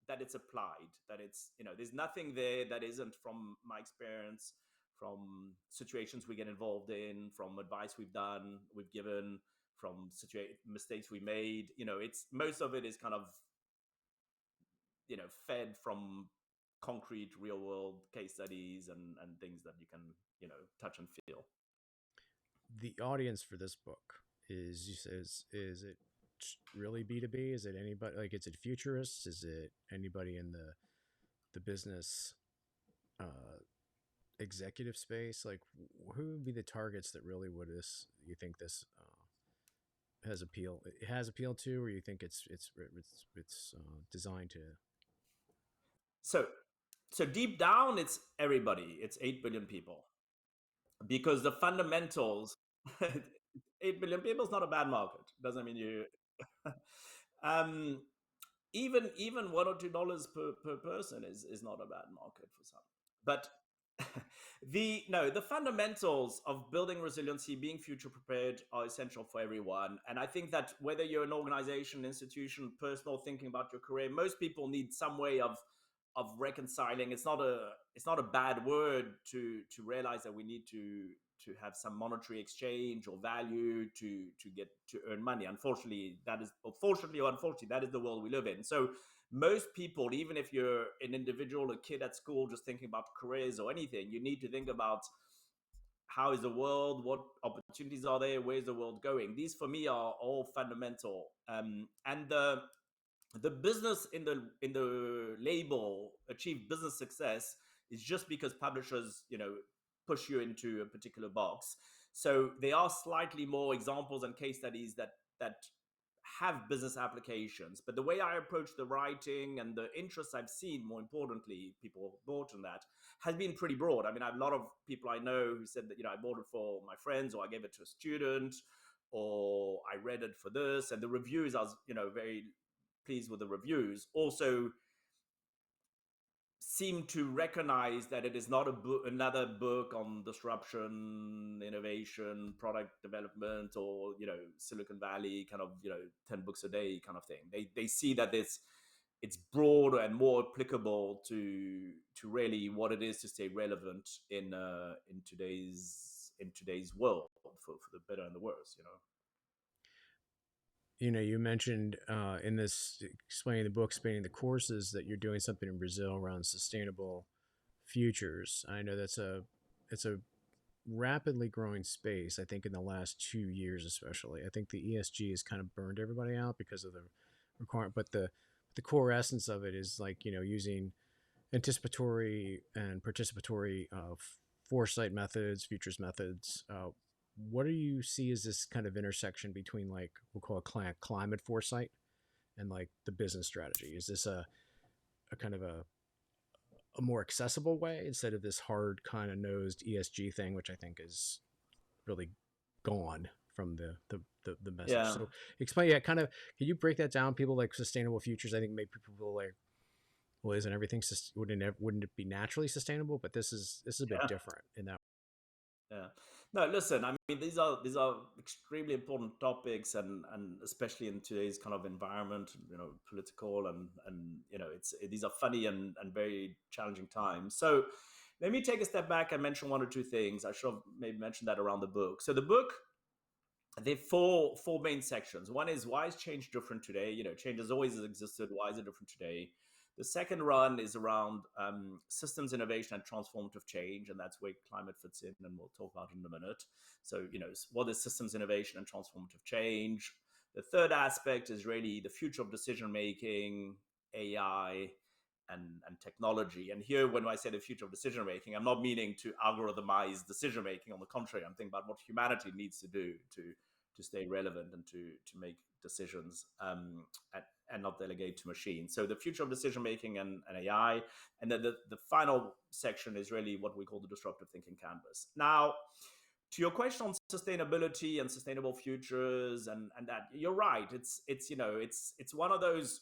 C: that it's applied, that it's, there's nothing there that isn't from my experience, from situations we get involved in, from advice we've given, from mistakes we made. It's most of it is kind of, fed from concrete real world case studies and things that you can, touch and feel.
B: The audience for this book is it really B2B? Is it anybody, like, is it futurists? Is it anybody in the business executive space? Like, who would be the targets that really you think this has appeal to, or you think it's designed to?
C: So deep down, it's everybody. It's 8 billion people, because the fundamentals. 8 billion people is not a bad market. Doesn't mean you. Even $1 or $2 per person is not a bad market for some. But the fundamentals of building resiliency, being future prepared, are essential for everyone. And I think that whether you're an organization, institution, personal, thinking about your career, most people need some way of reconciling. It's not a bad word to realize that we need to have some monetary exchange or value to earn money. Unfortunately, that is the world we live in. So most people, even if you're an individual, a kid at school just thinking about careers or anything, you need to think about how is the world, what opportunities are there, where's the world going. These for me are all fundamental. And the business in the label achieve business success is just because publishers, push you into a particular box. So there are slightly more examples and case studies that have business applications. But the way I approach the writing and the interest I've seen, more importantly, people bought in that, has been pretty broad. I mean, I have a lot of people I know who said that, I bought it for my friends, or I gave it to a student, or I read it for this. And the reviews, I was, very pleased with the reviews. Also seem to recognize that it is not another book on disruption, innovation, product development, or Silicon Valley kind of 10 books a day kind of thing. They see that it's broader and more applicable to really what it is to stay relevant in today's world, for the better and the worse, you know.
B: You mentioned in this explaining the book, explaining the courses, that you're doing something in Brazil around sustainable futures. I know it's a rapidly growing space. I think in the last 2 years, especially, I think the ESG has kind of burned everybody out because of the requirement. But the core essence of it is like using anticipatory and participatory foresight methods, futures methods. What do you see as this kind of intersection between, like, we'll call it climate foresight and like the business strategy? Is this a kind of a more accessible way instead of this hard kind of nosed ESG thing, which I think is really gone from the message?
C: Yeah.
B: So explain, yeah, kind of, can you break that down? People like sustainable futures, I think maybe people like, well, isn't everything, wouldn't it be naturally sustainable? But this is a bit different in that.
C: Yeah. No, listen, I mean, these are extremely important topics, and especially in today's kind of environment, political, and these are funny and very challenging times. So let me take a step back and mention one or two things. I should have maybe mentioned that around the book. So the book, there are four main sections. One is, why is change different today? Change has always existed. Why is it different today? The second run is around systems innovation and transformative change, and that's where climate fits in, and we'll talk about it in a minute. So, what is systems innovation and transformative change? The third aspect is really the future of decision making, AI, and technology. And here, when I say the future of decision making, I'm not meaning to algorithmize decision making. On the contrary, I'm thinking about what humanity needs to do to stay relevant and to make decisions, and not delegate to machines. So the future of decision making and AI. And then the final section is really what we call the disruptive thinking canvas. Now, to your question on sustainability and sustainable futures, and that, you're right. It's one of those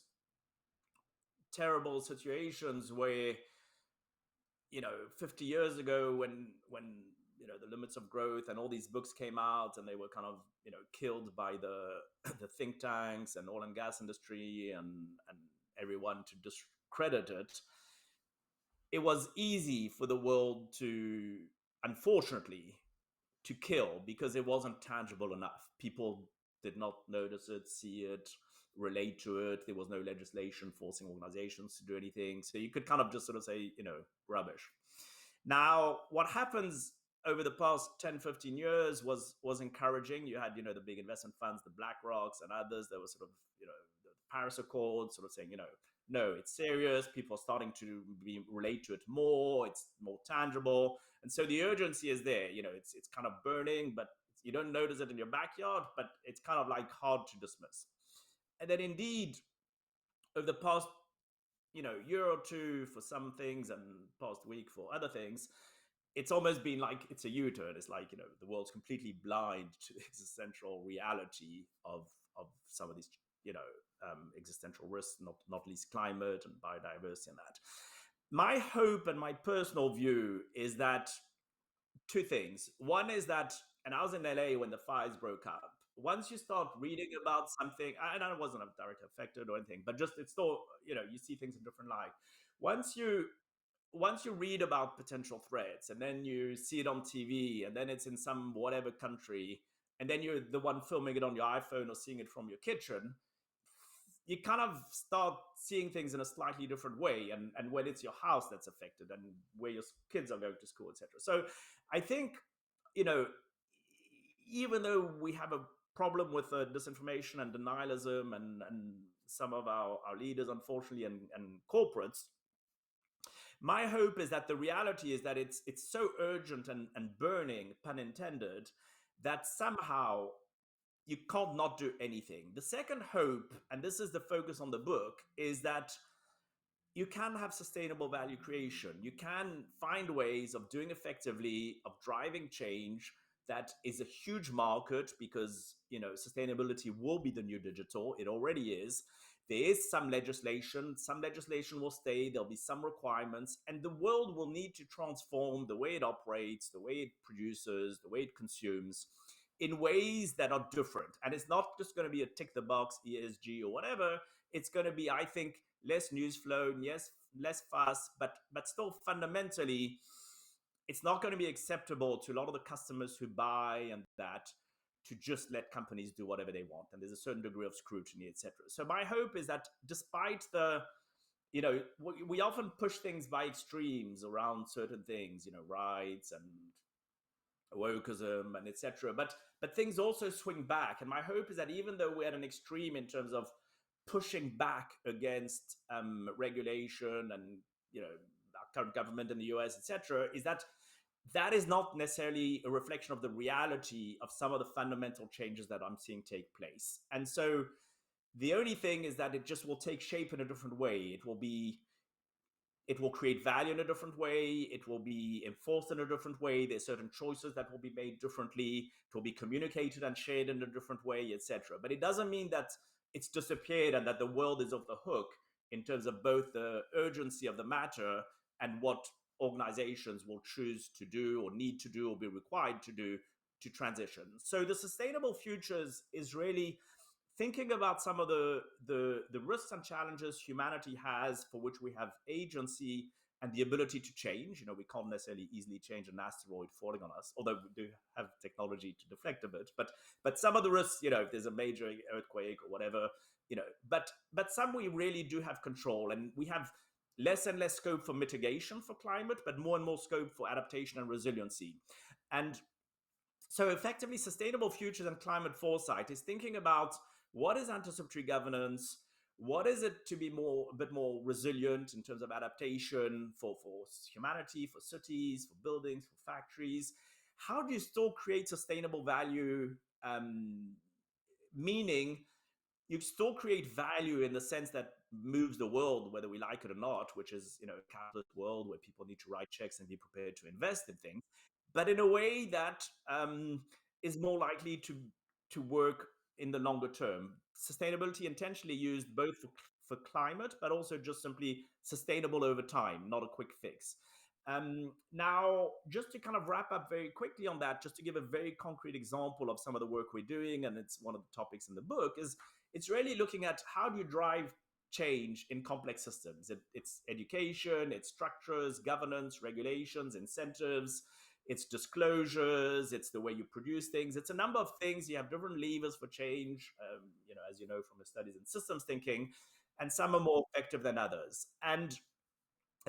C: terrible situations where 50 years ago, when the limits of growth and all these books came out, and they were kind of killed by the think tanks and oil and gas industry and everyone to discredit it. It was easy for the world to, unfortunately, to kill, because it wasn't tangible enough. People did not notice it, see it, relate to it. There was no legislation forcing organizations to do anything. So you could kind of just sort of say, rubbish. Now, what happens over the past 10, 15 years was encouraging. You had, the big investment funds, the BlackRocks and others that were sort of, the Paris Accord, sort of saying, no, it's serious. People are starting to relate to it more. It's more tangible. And so the urgency is there. It's kind of burning, but you don't notice it in your backyard, but it's kind of like hard to dismiss. And then indeed, over the past, year or two for some things, and past week for other things, it's almost been like it's a U-turn. It's like, the world's completely blind to the existential reality of some of these, existential risks, not least climate and biodiversity and that. My hope and my personal view is that two things. One is that, and I was in LA when the fires broke up. Once you start reading about something, and I wasn't directly affected or anything, but just it's still, you see things in different light. Once you read about potential threats, and then you see it on TV, and then it's in some whatever country, and then you're the one filming it on your iPhone or seeing it from your kitchen, you kind of start seeing things in a slightly different way, and when it's your house that's affected, and where your kids are going to school, etc. So I think, even though we have a problem with disinformation and denialism, and some of our leaders, unfortunately, and corporates, my hope is that the reality is that it's so urgent and burning, pun intended, that somehow you can't not do anything. The second hope, and this is the focus on the book, is that you can have sustainable value creation. You can find ways of doing effectively, of driving change. That is a huge market, because sustainability will be the new digital. It already is. There is some legislation. Some legislation will stay. There'll be some requirements, and the world will need to transform the way it operates, the way it produces, the way it consumes. in ways that are different. And it's not just going to be a tick the box ESG or whatever. It's going to be, I think, less news flow, yes, less fuss, but still fundamentally, it's not going to be acceptable to a lot of the customers who buy and that to just let companies do whatever they want. And there's a certain degree of scrutiny, etc. So my hope is that despite the, we often push things by extremes around certain things, rights and wokeism and etc. But things also swing back, and my hope is that even though we're at an extreme in terms of pushing back against regulation and our current government in the US, etc., is that is not necessarily a reflection of the reality of some of the fundamental changes that I'm seeing take place. And so the only thing is that it just will take shape in a different way. It will create value in a different way. It will be enforced in a different way. There's certain choices that will be made differently. It will be communicated and shared in a different way, etc. But it doesn't mean that it's disappeared and that the world is off the hook in terms of both the urgency of the matter and what organizations will choose to do or need to do or be required to do to transition. So the sustainable futures is really thinking about some of the risks and challenges humanity has for which we have agency and the ability to change. We can't necessarily easily change an asteroid falling on us, although we do have technology to deflect a bit. But some of the risks, if there's a major earthquake or whatever, but some we really do have control, and we have less and less scope for mitigation for climate, but more and more scope for adaptation and resiliency. And so effectively, sustainable futures and climate foresight is thinking about what is anticipatory governance, what is it to be a bit more resilient in terms of adaptation for humanity, for cities, for buildings, for factories. How do you still create sustainable value, meaning you still create value in the sense that moves the world, whether we like it or not, which is, a capitalist world where people need to write checks and be prepared to invest in things, but in a way that is more likely to work in the longer term. Sustainability intentionally used both for climate, but also just simply sustainable over time, not a quick fix. Now, just to kind of wrap up very quickly on that, just to give a very concrete example of some of the work we're doing, and it's one of the topics in the book, is it's really looking at how do you drive change in complex systems. It's education, it's structures, governance, regulations, incentives, it's disclosures, it's the way you produce things. It's a number of things. You have different levers for change, as you know from the studies in systems thinking, and some are more effective than others. And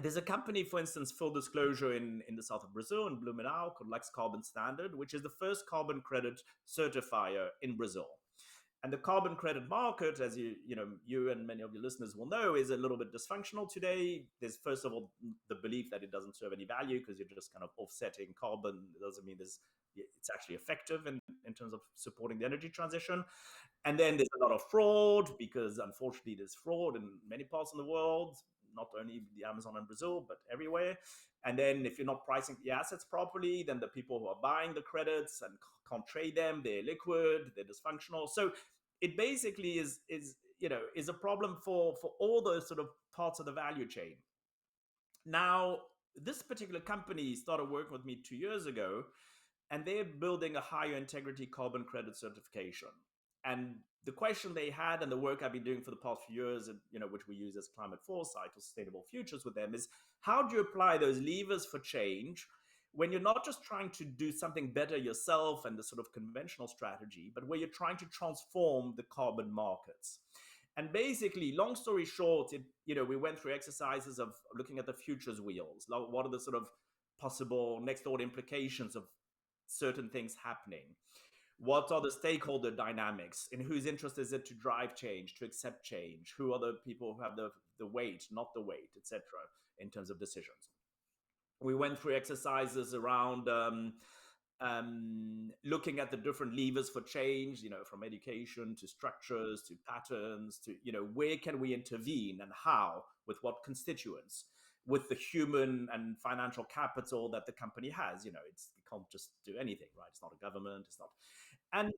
C: there's a company, for instance, full disclosure in the south of Brazil, in Blumenau, called Lux Carbon Standard, which is the first carbon credit certifier in Brazil. And the carbon credit market, as you and many of your listeners will know, is a little bit dysfunctional today. There's, first of all, the belief that it doesn't serve any value because you're just kind of offsetting carbon. It doesn't mean it's actually effective in terms of supporting the energy transition. And then there's a lot of fraud because, unfortunately, there's fraud in many parts of the world, not only the Amazon and Brazil, but everywhere. And then if you're not pricing the assets properly, then the people who are buying the credits and can't trade them, they're liquid, they're dysfunctional. So it basically is a problem for all those sort of parts of the value chain. Now, this particular company started working with me 2 years ago, and they're building a higher integrity carbon credit certification. And the question they had, and the work I've been doing for the past few years, and which we use as climate foresight or sustainable futures with them, is how do you apply those levers for change when you're not just trying to do something better yourself and the sort of conventional strategy, but where you're trying to transform the carbon markets. And basically, long story short, we went through exercises of looking at the futures wheels. What are the sort of possible next order implications of certain things happening? What are the stakeholder dynamics? In whose interest is it to drive change, to accept change? Who are the people who have the weight, not the weight, etc., in terms of decisions? We went through exercises around looking at the different levers for change, from education to structures to patterns to, where can we intervene and how, with what constituents, with the human and financial capital that the company has. You can't just do anything, right? It's not a government. It's not. And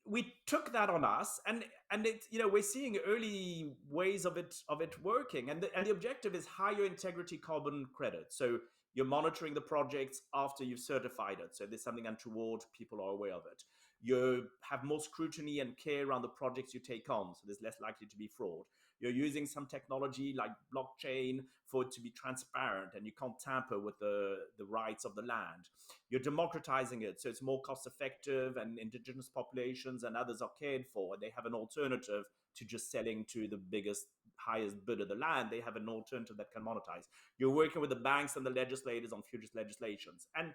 C: we took that on us, and it's, we're seeing early ways of it working, and the objective is higher integrity carbon credit. So You're monitoring the projects after you've certified it. So there's something untoward, people are aware of it. You have more scrutiny and care around the projects you take on, so there's less likely to be fraud. You're using some technology like blockchain for it to be transparent and you can't tamper with the rights of the land. You're democratizing it, so it's more cost effective and indigenous populations and others are cared for. They have an alternative to just selling to the biggest, highest bid of the land. They have an alternative that can monetize. You're working with the banks and the legislators on future legislations. And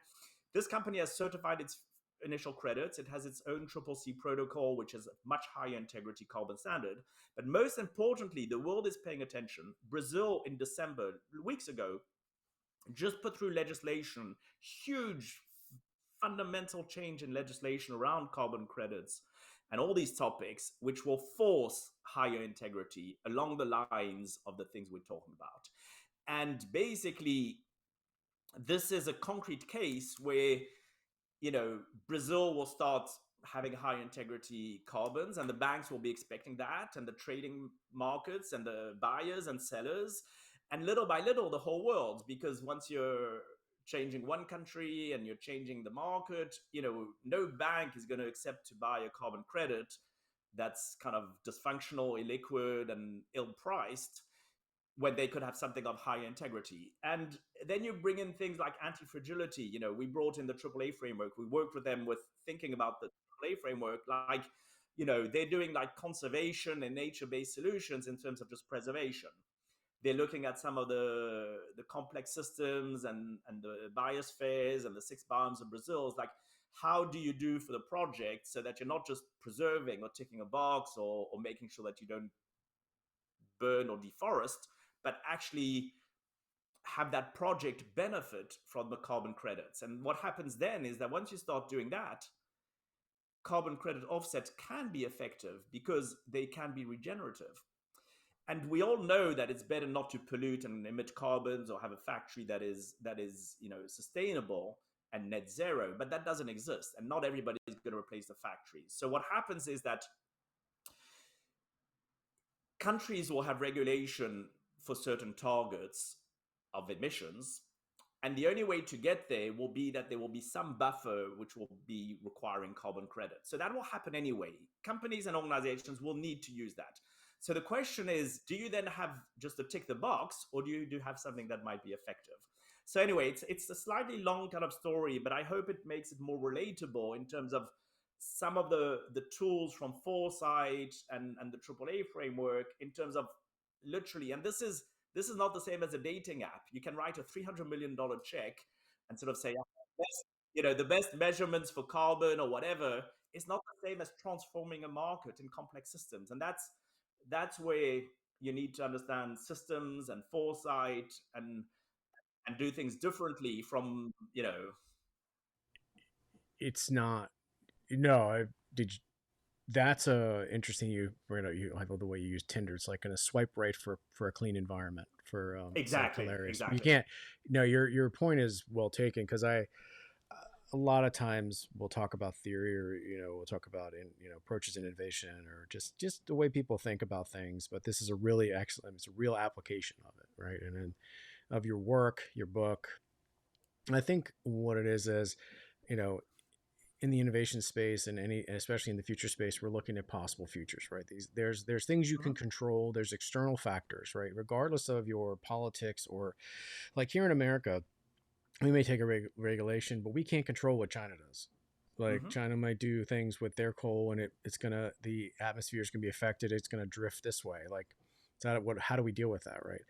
C: this company has certified its initial credits. It has its own CCC protocol, which is a much higher integrity carbon standard. But most importantly, the world is paying attention. Brazil in December, weeks ago, just put through legislation, huge fundamental change in legislation around carbon credits and all these topics, which will force higher integrity along the lines of the things we're talking about. And basically, this is a concrete case where, Brazil will start having high integrity carbons and the banks will be expecting that, and the trading markets and the buyers and sellers, and little by little the whole world, because once you're changing one country and you're changing the market, no bank is going to accept to buy a carbon credit that's kind of dysfunctional, illiquid, and ill-priced when they could have something of higher integrity. And then you bring in things like anti-fragility. We brought in the AAA framework. We worked with them with thinking about the AAA framework, like, they're doing like conservation and nature-based solutions in terms of just preservation. They're looking at some of the complex systems and the biospheres and the 6 biomes of Brazil. It's like, how do you do for the project so that you're not just preserving or ticking a box or making sure that you don't burn or deforest, but actually have that project benefit from the carbon credits. And what happens then is that once you start doing that, carbon credit offsets can be effective because they can be regenerative. And we all know that it's better not to pollute and emit carbons or have a factory that is sustainable and net zero, but that doesn't exist. And not everybody is going to replace the factories. So what happens is that countries will have regulation for certain targets of emissions. And the only way to get there will be that there will be some buffer which will be requiring carbon credits. So that will happen anyway. Companies and organizations will need to use that. So the question is, do you then have just to tick the box, or do you have something that might be effective? So anyway, it's a slightly long kind of story, but I hope it makes it more relatable in terms of some of the tools from Foresight and the AAA framework in terms of literally, and this is not the same as a dating app. You can write a $300 million check and sort of say, the best measurements for carbon or whatever. It's not the same as transforming a market in complex systems. And that's where you need to understand systems and foresight and do things differently from,
B: It's not. No, I did. That's interesting. I love the way you use Tinder. It's like going to swipe right for a clean environment. It's like hilarious. You can't. No, your point is well taken, because a lot of times we'll talk about theory, or we'll talk about approaches in innovation, or just the way people think about things. But this is a really excellent. It's a real application of it, right? And then of your work, your book. I think what it is in the innovation space and especially in the future space, we're looking at possible futures, right? There's things you can control. There's external factors, right? Regardless of your politics, or like here in America, we may take a regulation, but we can't control what China does. Like China might do things with their coal, and the atmosphere is going to be affected. It's going to drift this way. Like, how do we deal with that, right?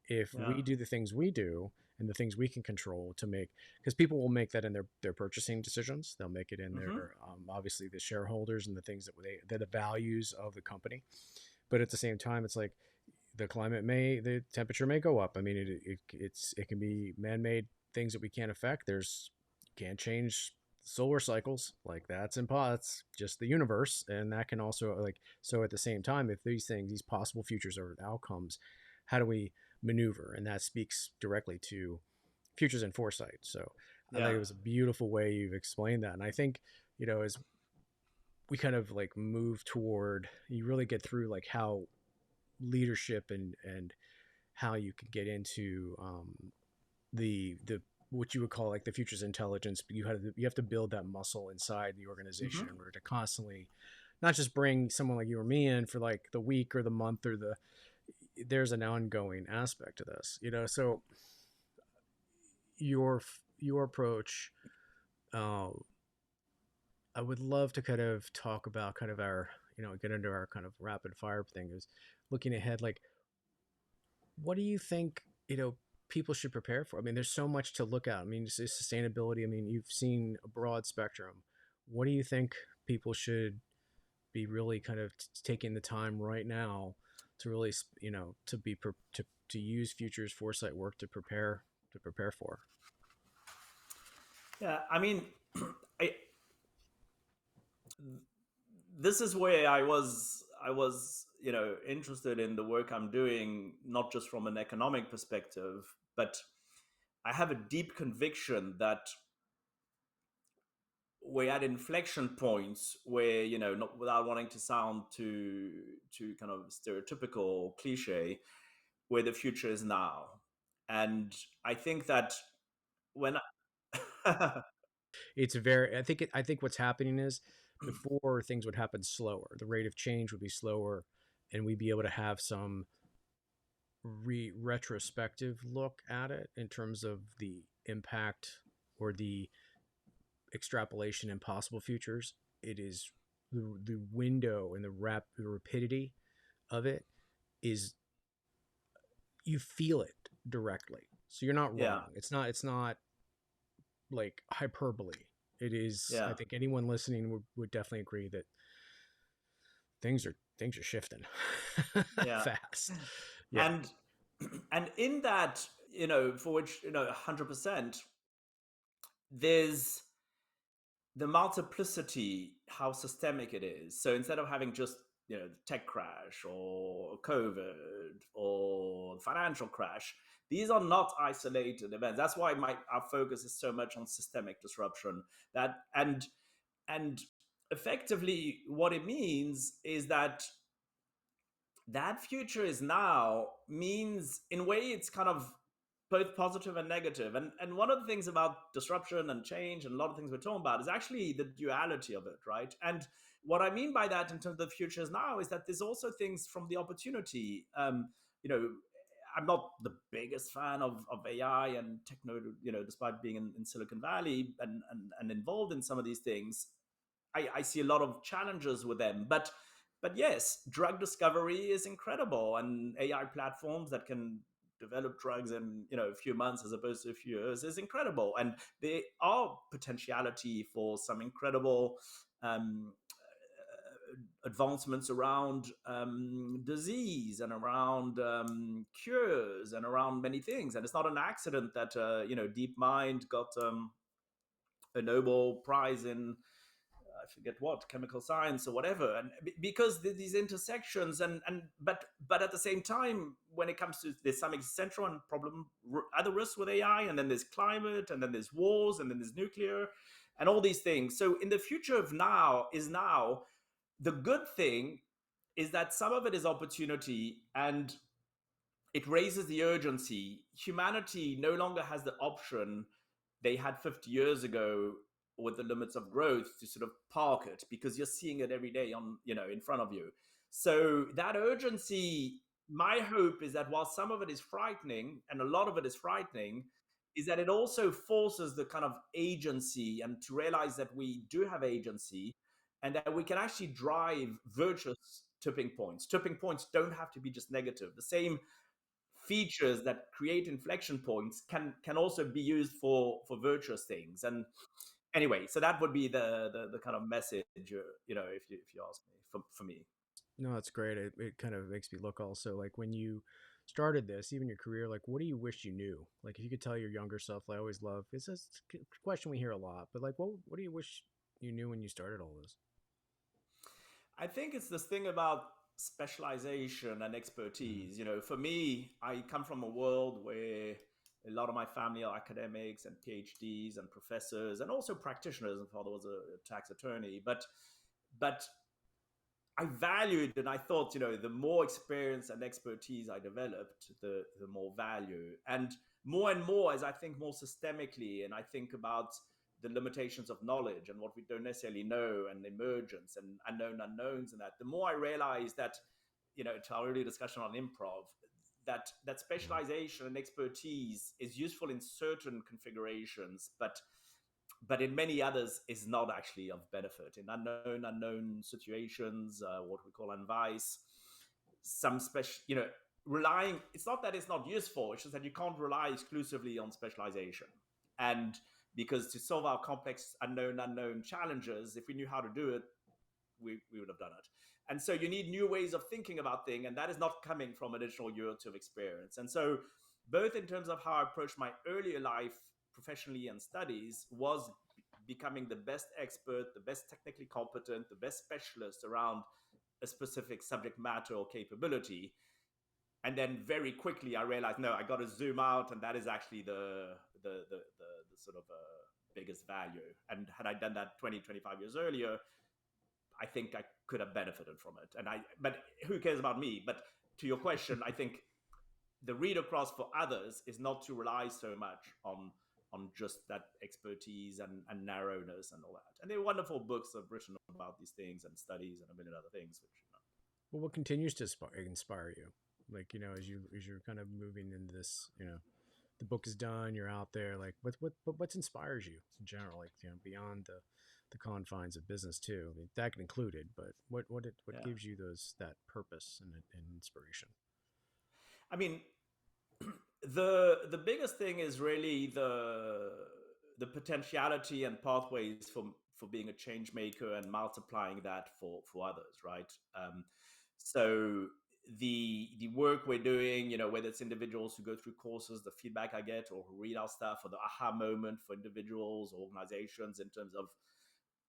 B: If we do the things we do and the things we can control to make, because people will make that in their purchasing decisions. They'll make it in their, obviously the shareholders and the things that the values of the company. But at the same time, it's like the temperature may go up. I mean, it can be man-made things that we can't affect. You can't change solar cycles, like that's just the universe. And that can also so at the same time, if these possible futures or outcomes, how do we maneuver? And that speaks directly to futures and foresight. So I think it was a beautiful way you've explained that. And I think, as we kind of move toward, you really get through how leadership and how you can get into the what you would call like the future's intelligence, but you have to build that muscle inside the organization
C: Hmm.
B: in order to constantly not just bring someone like you or me in for like the week or the month or the there's an ongoing aspect to this, you know. So your approach, uh, I would love to kind of talk about kind of our, you know, get into our kind of rapid fire thing is looking ahead. Like, what do you think, you know, people should prepare for? I mean, there's so much to look at. I mean, sustainability. I mean, you've seen a broad spectrum. What do you think people should be really kind of taking the time right now to really, you know, to be to use futures foresight work to prepare for?
C: Yeah, I mean, I, this is where I was interested in the work I'm doing, not just from an economic perspective, but I have a deep conviction that we're at inflection points where, not without wanting to sound too kind of stereotypical cliche, where the future is now. And I think that when
B: It's very, I think what's happening is before things would happen slower, the rate of change would be slower, and we'd be able to have some retrospective look at it in terms of the impact or the extrapolation in possible futures. It is the window and the rapidity of it is, you feel it directly. So you're not
C: yeah,
B: wrong. It's not like hyperbole. It is, I
C: yeah,
B: think anyone listening would definitely agree that things are shifting
C: yeah.
B: fast. Yeah.
C: And and in that, for which, 100%, there's the multiplicity, how systemic it is. So instead of having just, the tech crash or COVID or financial crash, these are not isolated events. That's why our focus is so much on systemic disruption. That and effectively what it means is that that future is now means, in a way, it's kind of both positive and negative. And one of the things about disruption and change and a lot of things we're talking about is actually the duality of it, right? And what I mean by that in terms of the futures now is that there's also things from the opportunity. You know, I'm not the biggest fan of AI and techno, despite being in Silicon Valley and involved in some of these things. I see a lot of challenges with them. But yes, drug discovery is incredible, and AI platforms that can develop drugs in a few months as opposed to a few years is incredible, and there are potentiality for some incredible um, advancements around disease and around cures and around many things. And it's not an accident that DeepMind got a Nobel Prize in, I forget what, chemical science or whatever, and because these intersections, but at the same time, when it comes to, there's some existential and problem other risks with AI, and then there's climate, and then there's wars, and then there's nuclear, and all these things. So in the future of now, the good thing is that some of it is opportunity, and it raises the urgency. Humanity no longer has the option they had 50 years ago with the limits of growth to sort of park it, because you're seeing it every day on, in front of you. So that urgency, my hope is that while some of it is frightening, and a lot of it is frightening, is that it also forces the kind of agency, and to realize that we do have agency, and that we can actually drive virtuous tipping points. Tipping points don't have to be just negative. The same features that create inflection points can also be used for virtuous things. And anyway, so that would be the kind of message, if you ask me, for me.
B: No, that's great. It kind of makes me look also like when you started this, even your career, like what do you wish you knew? Like if you could tell your younger self, I always love, it's a question we hear a lot, but like what do you wish you knew when you started all this?
C: I think it's this thing about specialization and
B: Mm-hmm.
C: expertise. For me, I come from a world where a lot of my family are academics and PhDs and professors and also practitioners. My father was a tax attorney, but I valued, and I thought, the more experience and expertise I developed, the more value. And more and more, as I think more systemically, and I think about the limitations of knowledge and what we don't necessarily know, and emergence and unknown unknowns, and that, the more I realize that, to our earlier discussion on improv, that specialization and expertise is useful in certain configurations, but in many others is not actually of benefit in unknown situations, what we call unvice. Some special, relying, it's not that it's not useful, it's just that you can't rely exclusively on specialization. And because to solve our complex unknown challenges, if we knew how to do it, we would have done it. And so you need new ways of thinking about things, and that is not coming from additional years of experience. And so both in terms of how I approached my earlier life professionally and studies was becoming the best expert, the best technically competent, the best specialist around a specific subject matter or capability. And then very quickly I realized, no, I got to zoom out, and that is actually the sort of biggest value. And had I done that 20, 25 years earlier, I think I could have benefited from it. But who cares about me? But to your question, I think the read across for others is not to rely so much on just that expertise and narrowness and all that. And there are wonderful books that have written about these things and studies and a million other things, which,
B: Well, what continues to inspire you? Like, as you're kind of moving into this, the book is done, you're out there, like what inspires you in general, like, beyond the confines of business too, I mean, that included, but what gives you that purpose and inspiration?
C: I mean, the biggest thing is really the potentiality and pathways for being a change maker and multiplying that for others, right? So the work we're doing, whether it's individuals who go through courses, the feedback I get, or who read our stuff, or the aha moment for individuals or organizations in terms of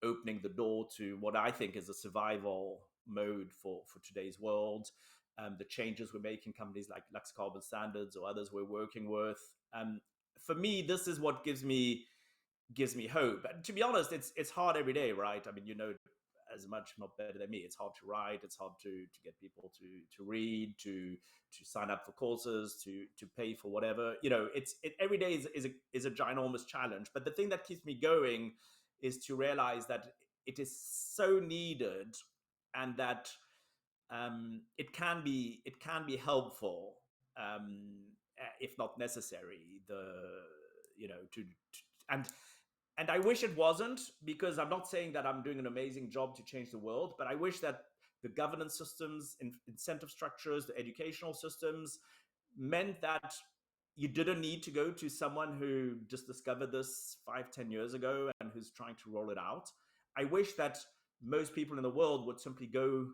C: opening the door to what I think is a survival mode for today's world. The changes we're making, companies like Lux Carbon Standards or others we're working with. For me, this is what gives me hope. And to be honest, it's hard every day, right? I mean, as much, if not better than me. It's hard to write. It's hard to get people to read, to sign up for courses, to pay for whatever. Every day is a ginormous challenge. But the thing that keeps me going is to realize that it is so needed, and that it can be helpful, if not necessary. And I wish it wasn't, because I'm not saying that I'm doing an amazing job to change the world, but I wish that the governance systems, incentive structures, the educational systems meant that you didn't need to go to someone who just discovered this 5-10 years ago and who's trying to roll it out. I wish that most people in the world would simply go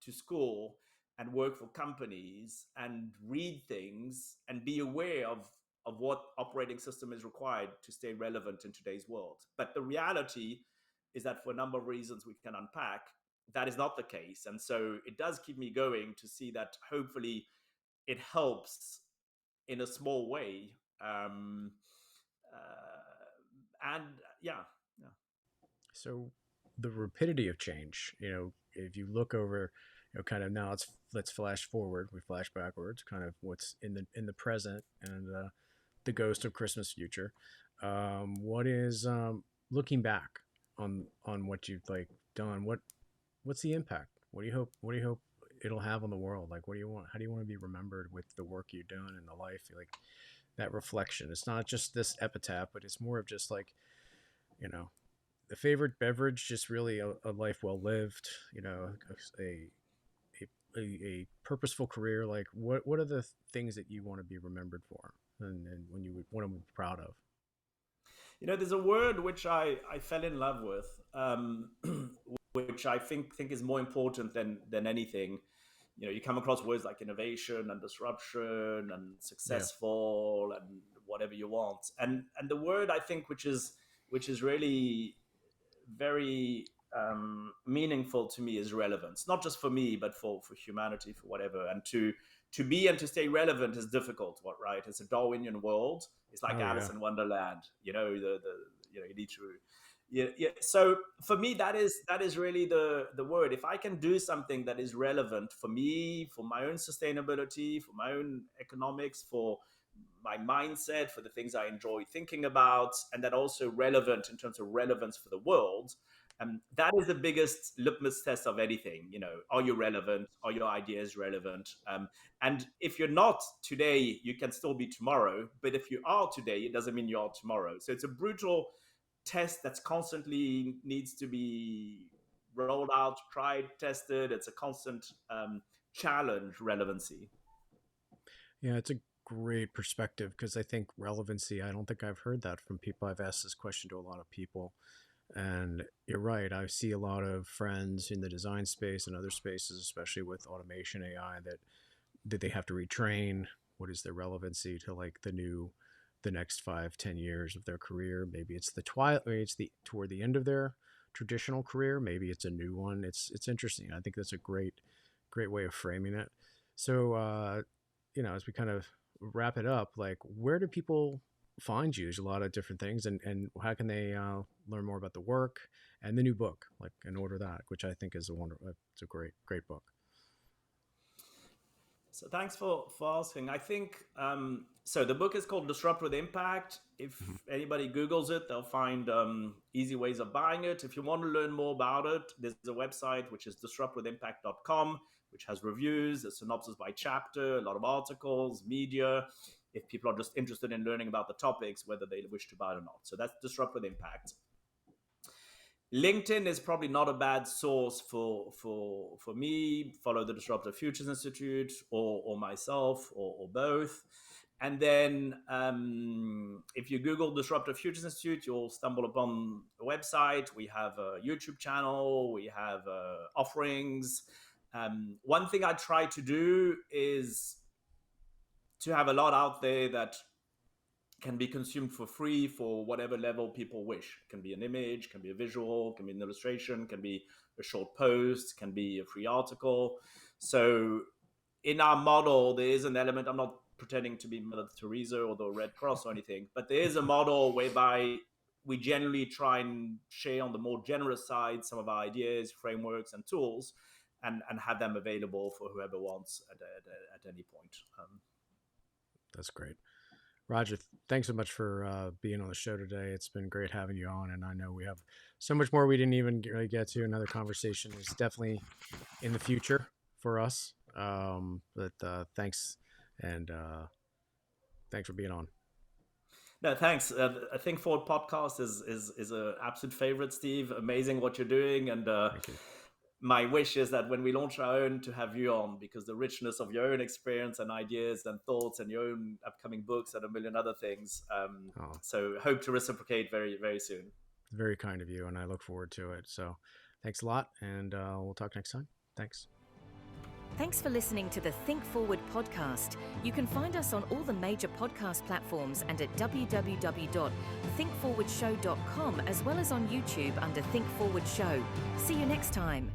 C: to school and work for companies and read things and be aware of what operating system is required to stay relevant in today's world. But the reality is that, for a number of reasons we can unpack, that is not the case. And so it does keep me going to see that hopefully it helps in a small way. And yeah.
B: So the rapidity of change, if you look over, kind of now, let's flash forward, we flash backwards, kind of what's in the present, and the ghost of Christmas future. What is, looking back on what you've done? What's the impact? What do you hope it'll have on the world? Like, how do you want to be remembered with the work you've done in the life? Like, that reflection. It's not just this epitaph, but it's more of just the favorite beverage, just really a life well lived. A purposeful career. Like, what are the things that you want to be remembered for, and when you would want to be proud of?
C: There's a word which I fell in love with, which I think is more important than anything. You come across words like innovation and disruption and successful and whatever you want, and the word I think which is really very meaningful to me is relevance. Not just for me, but for humanity, for whatever. And to be and to stay relevant is difficult, right? It's a Darwinian world. It's like Alice in Wonderland. You need to. Yeah. So for me, that is really the word. If I can do something that is relevant for me, for my own sustainability, for my own economics, for my mindset, for the things I enjoy thinking about, and that also relevant in terms of relevance for the world. That is the biggest litmus test of anything. Are you relevant? Are your ideas relevant? And if you're not today, you can still be tomorrow. But if you are today, it doesn't mean you are tomorrow. So it's a brutal test that's constantly needs to be rolled out, tried, tested. It's a constant challenge, relevancy.
B: Yeah, it's a great perspective because I think relevancy, I don't think I've heard that from people. I've asked this question to a lot of people. And you're right. I see a lot of friends in the design space and other spaces, especially with automation AI, that they have to retrain. What is their relevancy to like the next 5-10 years of their career? Maybe it's maybe it's toward the end of their traditional career. Maybe it's a new one. It's interesting. I think that's a great way of framing it. So, as we kind of wrap it up, like, where do people find you? There's a lot of different things, and how can they learn more about the work and the new book, like, and order that, which I think is it's a great book.
C: So thanks for asking. I think, so the book is called Disrupt with Impact. If anybody Googles it, they'll find easy ways of buying it. If you want to learn more about it, there's a website, which is disruptwithimpact.com, which has reviews, a synopsis by chapter, a lot of articles, media, if people are just interested in learning about the topics, whether they wish to buy it or not. So that's Disrupt with Impact. LinkedIn is probably not a bad source for me. Follow the Disruptive Futures Institute or myself or both. And then if you Google Disruptive Futures Institute, you'll stumble upon a website. We have a YouTube channel. We have offerings. One thing I try to do is to have a lot out there that can be consumed for free for whatever level people wish. It can be an image, can be a visual, can be an illustration, can be a short post, can be a free article. So in our model, there is an element, I'm not pretending to be Mother Teresa or the Red Cross or anything, but there is a model whereby we generally try and share on the more generous side some of our ideas, frameworks, and tools, and have them available for whoever wants at any point.
B: That's great. Roger, thanks so much for being on the show today. It's been great having you on, and I know we have so much more we didn't even really get to. Another conversation is definitely in the future for us. But thanks, and thanks for being on.
C: No, thanks. I think Forward Podcast is an absolute favorite, Steve. Amazing what you're doing, and
B: Thank you.
C: My wish is that when we launch our own, to have you on, because the richness of your own experience and ideas and thoughts and your own upcoming books and a million other things. So hope to reciprocate very, very soon.
B: Very kind of you, and I look forward to it. So thanks a lot, and we'll talk next time. Thanks.
A: Thanks for listening to the Think Forward podcast. You can find us on all the major podcast platforms and at www.thinkforwardshow.com, as well as on YouTube under Think Forward Show. See you next time.